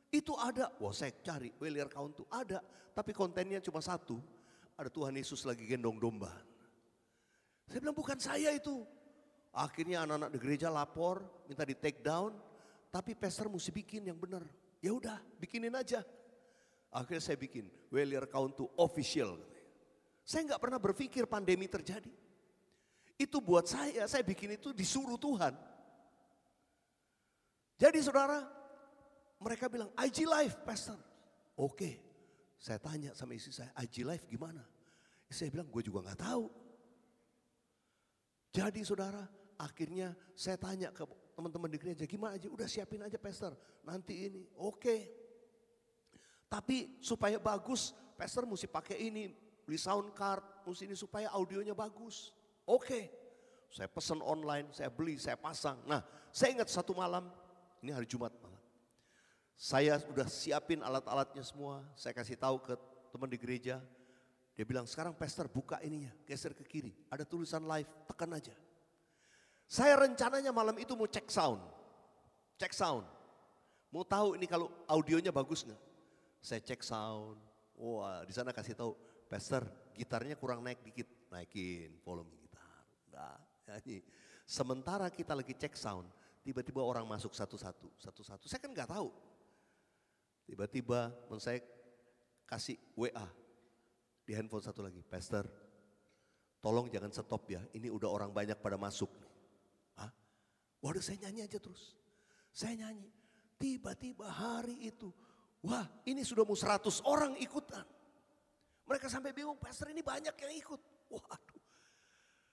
Itu ada, wah saya cari Weliar Count tuh ada. Tapi kontennya cuma satu. Ada Tuhan Yesus lagi gendong domba. Saya bilang bukan saya itu. Akhirnya anak-anak di gereja lapor, minta di take down. Tapi pastor mesti bikin yang benar. Ya udah, bikinin aja. Akhirnya saya bikin Weliar Count to official. Saya nggak pernah berpikir pandemi terjadi. Itu buat saya bikin itu disuruh Tuhan. Jadi saudara, mereka bilang IG Live pastor. Oke. Saya tanya sama istri saya, IG Live gimana? Saya bilang, gue juga gak tahu. Jadi saudara, akhirnya saya tanya ke teman-teman di gereja, gimana aja? Udah siapin aja pastor, nanti ini. Oke. Tapi supaya bagus, pastor mesti pakai ini, beli sound card, mesti ini supaya audionya bagus. Oke. Saya pesan online, saya beli, saya pasang. Nah, saya ingat satu malam, ini hari Jumat malam. Saya udah siapin alat-alatnya semua. Saya kasih tahu ke teman di gereja. Dia bilang sekarang pastor buka ininya, geser ke kiri. Ada tulisan live, tekan aja. Saya rencananya malam itu mau cek sound. cek sound. Mau tahu ini kalau audionya bagus nggak? Saya cek sound. Wah, di sana kasih tahu, Pastor, gitarnya kurang naik dikit, naikin volume gitar. Enggak, nyanyi. Sementara kita lagi cek sound, tiba-tiba orang masuk satu-satu. Saya kan nggak tahu. Tiba-tiba saya kasih WA di handphone satu lagi, Pastor, tolong jangan stop ya, ini udah orang banyak pada masuk. Hah? Waduh, saya nyanyi aja terus. Saya nyanyi. Tiba-tiba hari itu, wah ini sudah mau 100 orang ikutan. Mereka sampai bingung, Pastor ini banyak yang ikut. Waduh.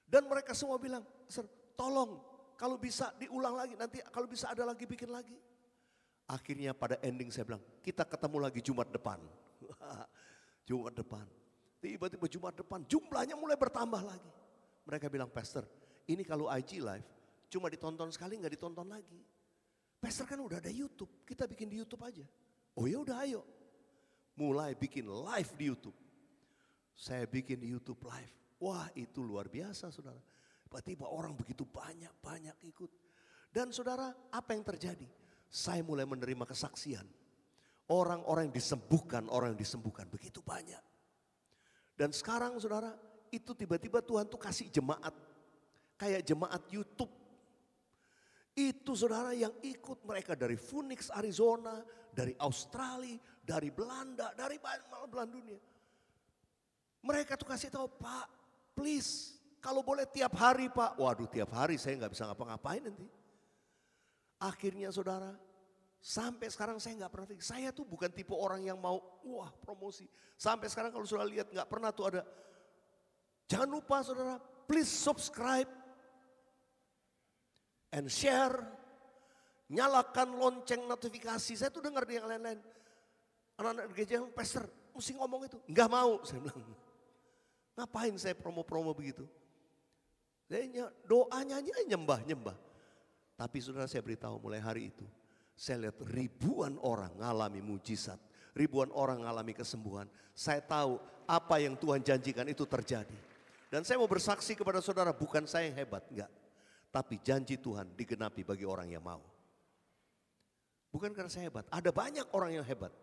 Dan mereka semua bilang, Pastor tolong kalau bisa diulang lagi, nanti kalau bisa ada lagi bikin lagi. Akhirnya pada ending saya bilang, kita ketemu lagi Jumat depan. Jumat depan. Tiba-tiba Jumat depan jumlahnya mulai bertambah lagi. Mereka bilang, Pastor ini kalau IG live cuma ditonton sekali nggak ditonton lagi. Pastor kan udah ada YouTube, kita bikin di YouTube aja. Oh ya udah ayo. Mulai bikin live di YouTube. Saya bikin di YouTube live. Wah itu luar biasa saudara. Tiba-tiba orang begitu banyak ikut. Dan saudara apa yang terjadi? Saya mulai menerima kesaksian. Orang-orang yang disembuhkan begitu banyak. Dan sekarang saudara itu tiba-tiba Tuhan tuh kasih jemaat. Kayak jemaat YouTube. Itu saudara yang ikut mereka dari Phoenix, Arizona, dari Australia, dari Belanda, dari belahan dunia. Mereka tuh kasih tahu, Pak, please, kalau boleh tiap hari Pak. Waduh tiap hari saya nggak bisa ngapa-ngapain nanti. Akhirnya saudara, sampai sekarang saya nggak pernah. Saya tuh bukan tipe orang yang mau, wah promosi. Sampai sekarang kalau saudara lihat nggak pernah tuh ada. Jangan lupa saudara, please subscribe. And share, nyalakan lonceng notifikasi. Saya tuh dengar di yang lain-lain. Anak-anak gereja yang Pastor mesti ngomong itu. Enggak mau, saya bilang. Ngapain saya promo-promo begitu? Saya doanya aja nyembah. Tapi saudara saya beritahu mulai hari itu. Saya lihat ribuan orang ngalami mujizat. Ribuan orang ngalami kesembuhan. Saya tahu apa yang Tuhan janjikan itu terjadi. Dan saya mau bersaksi kepada saudara, bukan saya yang hebat, enggak. Tapi janji Tuhan digenapi bagi orang yang mau. Bukan karena saya hebat, ada banyak orang yang hebat.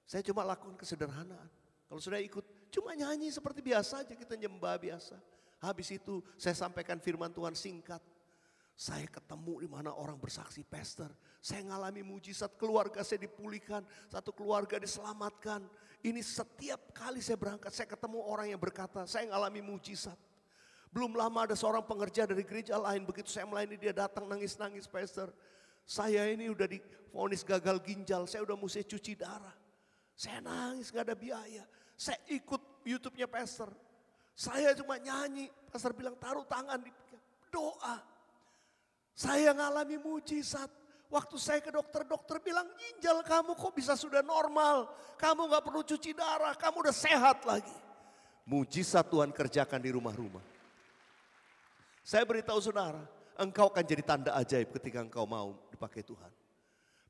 Saya cuma lakukan kesederhanaan. Kalau sudah ikut, cuma nyanyi seperti biasa aja, kita nyembah biasa. Habis itu saya sampaikan firman Tuhan singkat. Saya ketemu di mana orang bersaksi, Pastor, saya ngalami mujizat, keluarga saya dipulihkan, satu keluarga diselamatkan. Ini setiap kali saya berangkat, saya ketemu orang yang berkata, saya ngalami mujizat. Belum lama ada seorang pengerja dari gereja lain, begitu saya melayani dia datang nangis-nangis, Pastor. Saya ini udah divonis gagal ginjal, saya udah mesti cuci darah. Saya nangis gak ada biaya. Saya ikut YouTube-nya Pastor. Saya cuma nyanyi, Pastor bilang taruh tangan di doa. Saya ngalami mujizat. Waktu saya ke dokter bilang ginjal kamu kok bisa sudah normal. Kamu gak perlu cuci darah, kamu udah sehat lagi. Mujizat Tuhan kerjakan di rumah-rumah. Saya beritahu saudara, engkau akan jadi tanda ajaib ketika engkau mau dipakai Tuhan.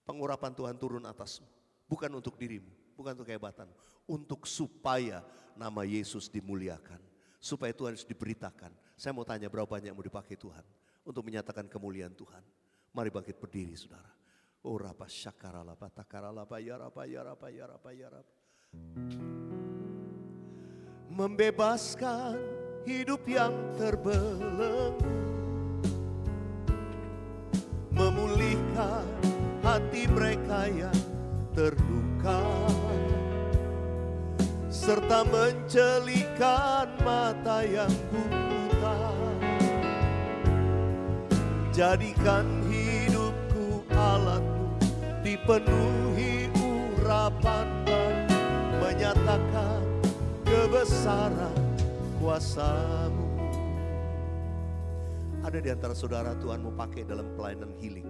Pengurapan Tuhan turun atasmu. Bukan untuk dirimu, bukan untuk kehebatan. Untuk supaya nama Yesus dimuliakan. Supaya Tuhan diberitakan. Saya mau tanya berapa banyak yang mau dipakai Tuhan. Untuk menyatakan kemuliaan Tuhan. Mari bangkit berdiri saudara. Oh rapa syakaralapa takaralapa yarapa. Membebaskan hidup yang terbelenggu, memulihkan hati mereka yang terluka, serta mencelikan mata yang buta. Jadikan hidupku alatmu, dipenuhi urapan baru, menyatakan kebesaran kuasamu. Ada di antara saudara Tuhan mau pakai dalam pelayanan healing.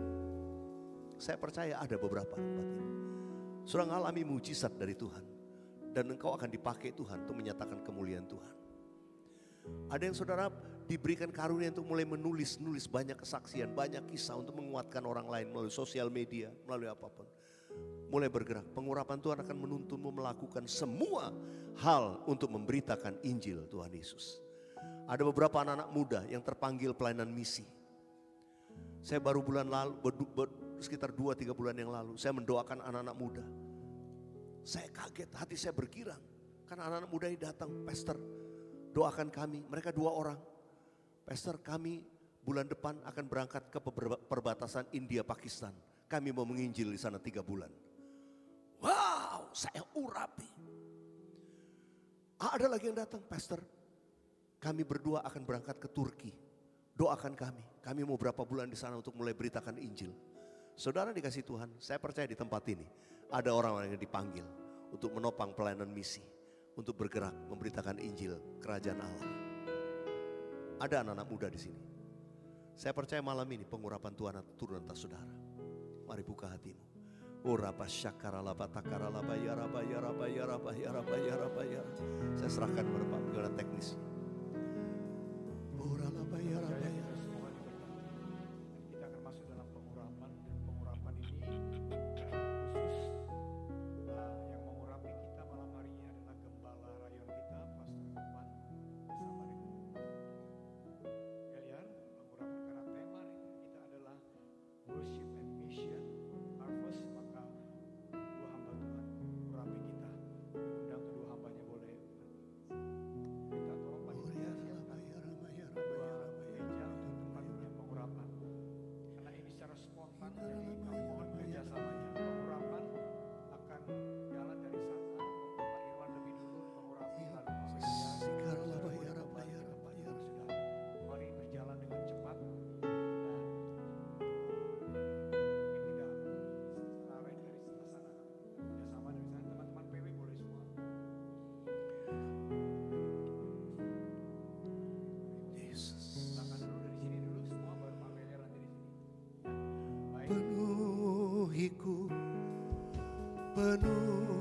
Saya percaya ada beberapa tempat ini. Saudara ngalami mujizat dari Tuhan. Dan engkau akan dipakai Tuhan untuk menyatakan kemuliaan Tuhan. Ada yang saudara diberikan karunia untuk mulai menulis banyak kesaksian, banyak kisah untuk menguatkan orang lain melalui sosial media, melalui apapun. Mulai bergerak, pengurapan Tuhan akan menuntunmu melakukan semua hal untuk memberitakan Injil Tuhan Yesus. Ada beberapa anak-anak muda yang terpanggil pelayanan misi. Saya baru bulan lalu, sekitar 2-3 bulan yang lalu, saya mendoakan anak-anak muda. Saya kaget, hati saya bergirang. Karena anak-anak muda ini datang, Pastor, doakan kami. Mereka 2 orang. Pastor, kami bulan depan akan berangkat ke perbatasan India-Pakistan. Kami mau menginjil di sana 3 bulan. Wow, saya urapi. Ada lagi yang datang, Pastor, kami berdua akan berangkat ke Turki. Doakan kami. Kami mau berapa bulan di sana untuk mulai beritakan Injil. Saudara dikasih Tuhan, saya percaya di tempat ini ada orang-orang yang dipanggil untuk menopang pelayanan misi, untuk bergerak memberitakan Injil Kerajaan Allah. Ada anak-anak muda di sini. Saya percaya malam ini pengurapan Tuhan akan turun atas saudara. Mari buka hatimu. Saya serahkan kepada Pak bagaimana teknisnya. Kita akan masuk dalam pengurapan, dan pengurapan ini khusus yang mengurapi kita malam hari ini adalah gembala rayon kita, Pastor Irfan, bersama dengan Eliar, mengurapi karena tema kita adalah worship and mission, harvest. Maka 2 hamba Tuhan mengurapi kita. Undang kedua hambanya boleh minta tolong panitia siapkan 2 meja untuk tempatnya pengurapan. Karena ini secara spontan, jadi kami mohon kerjasamanya. Pengurapan akan jalan dari sana. Pak Irwan lebih dulu mengurapi, lalu Pak Mari berjalan dengan cepat dan ini tidak lari dari sebelah sana. Kerjasama dari sana, teman-teman PW boleh semua. Silakan dulu dari sini dulu semua, baru Pak PW nanti di sini. Baik. Penuhiku, penuh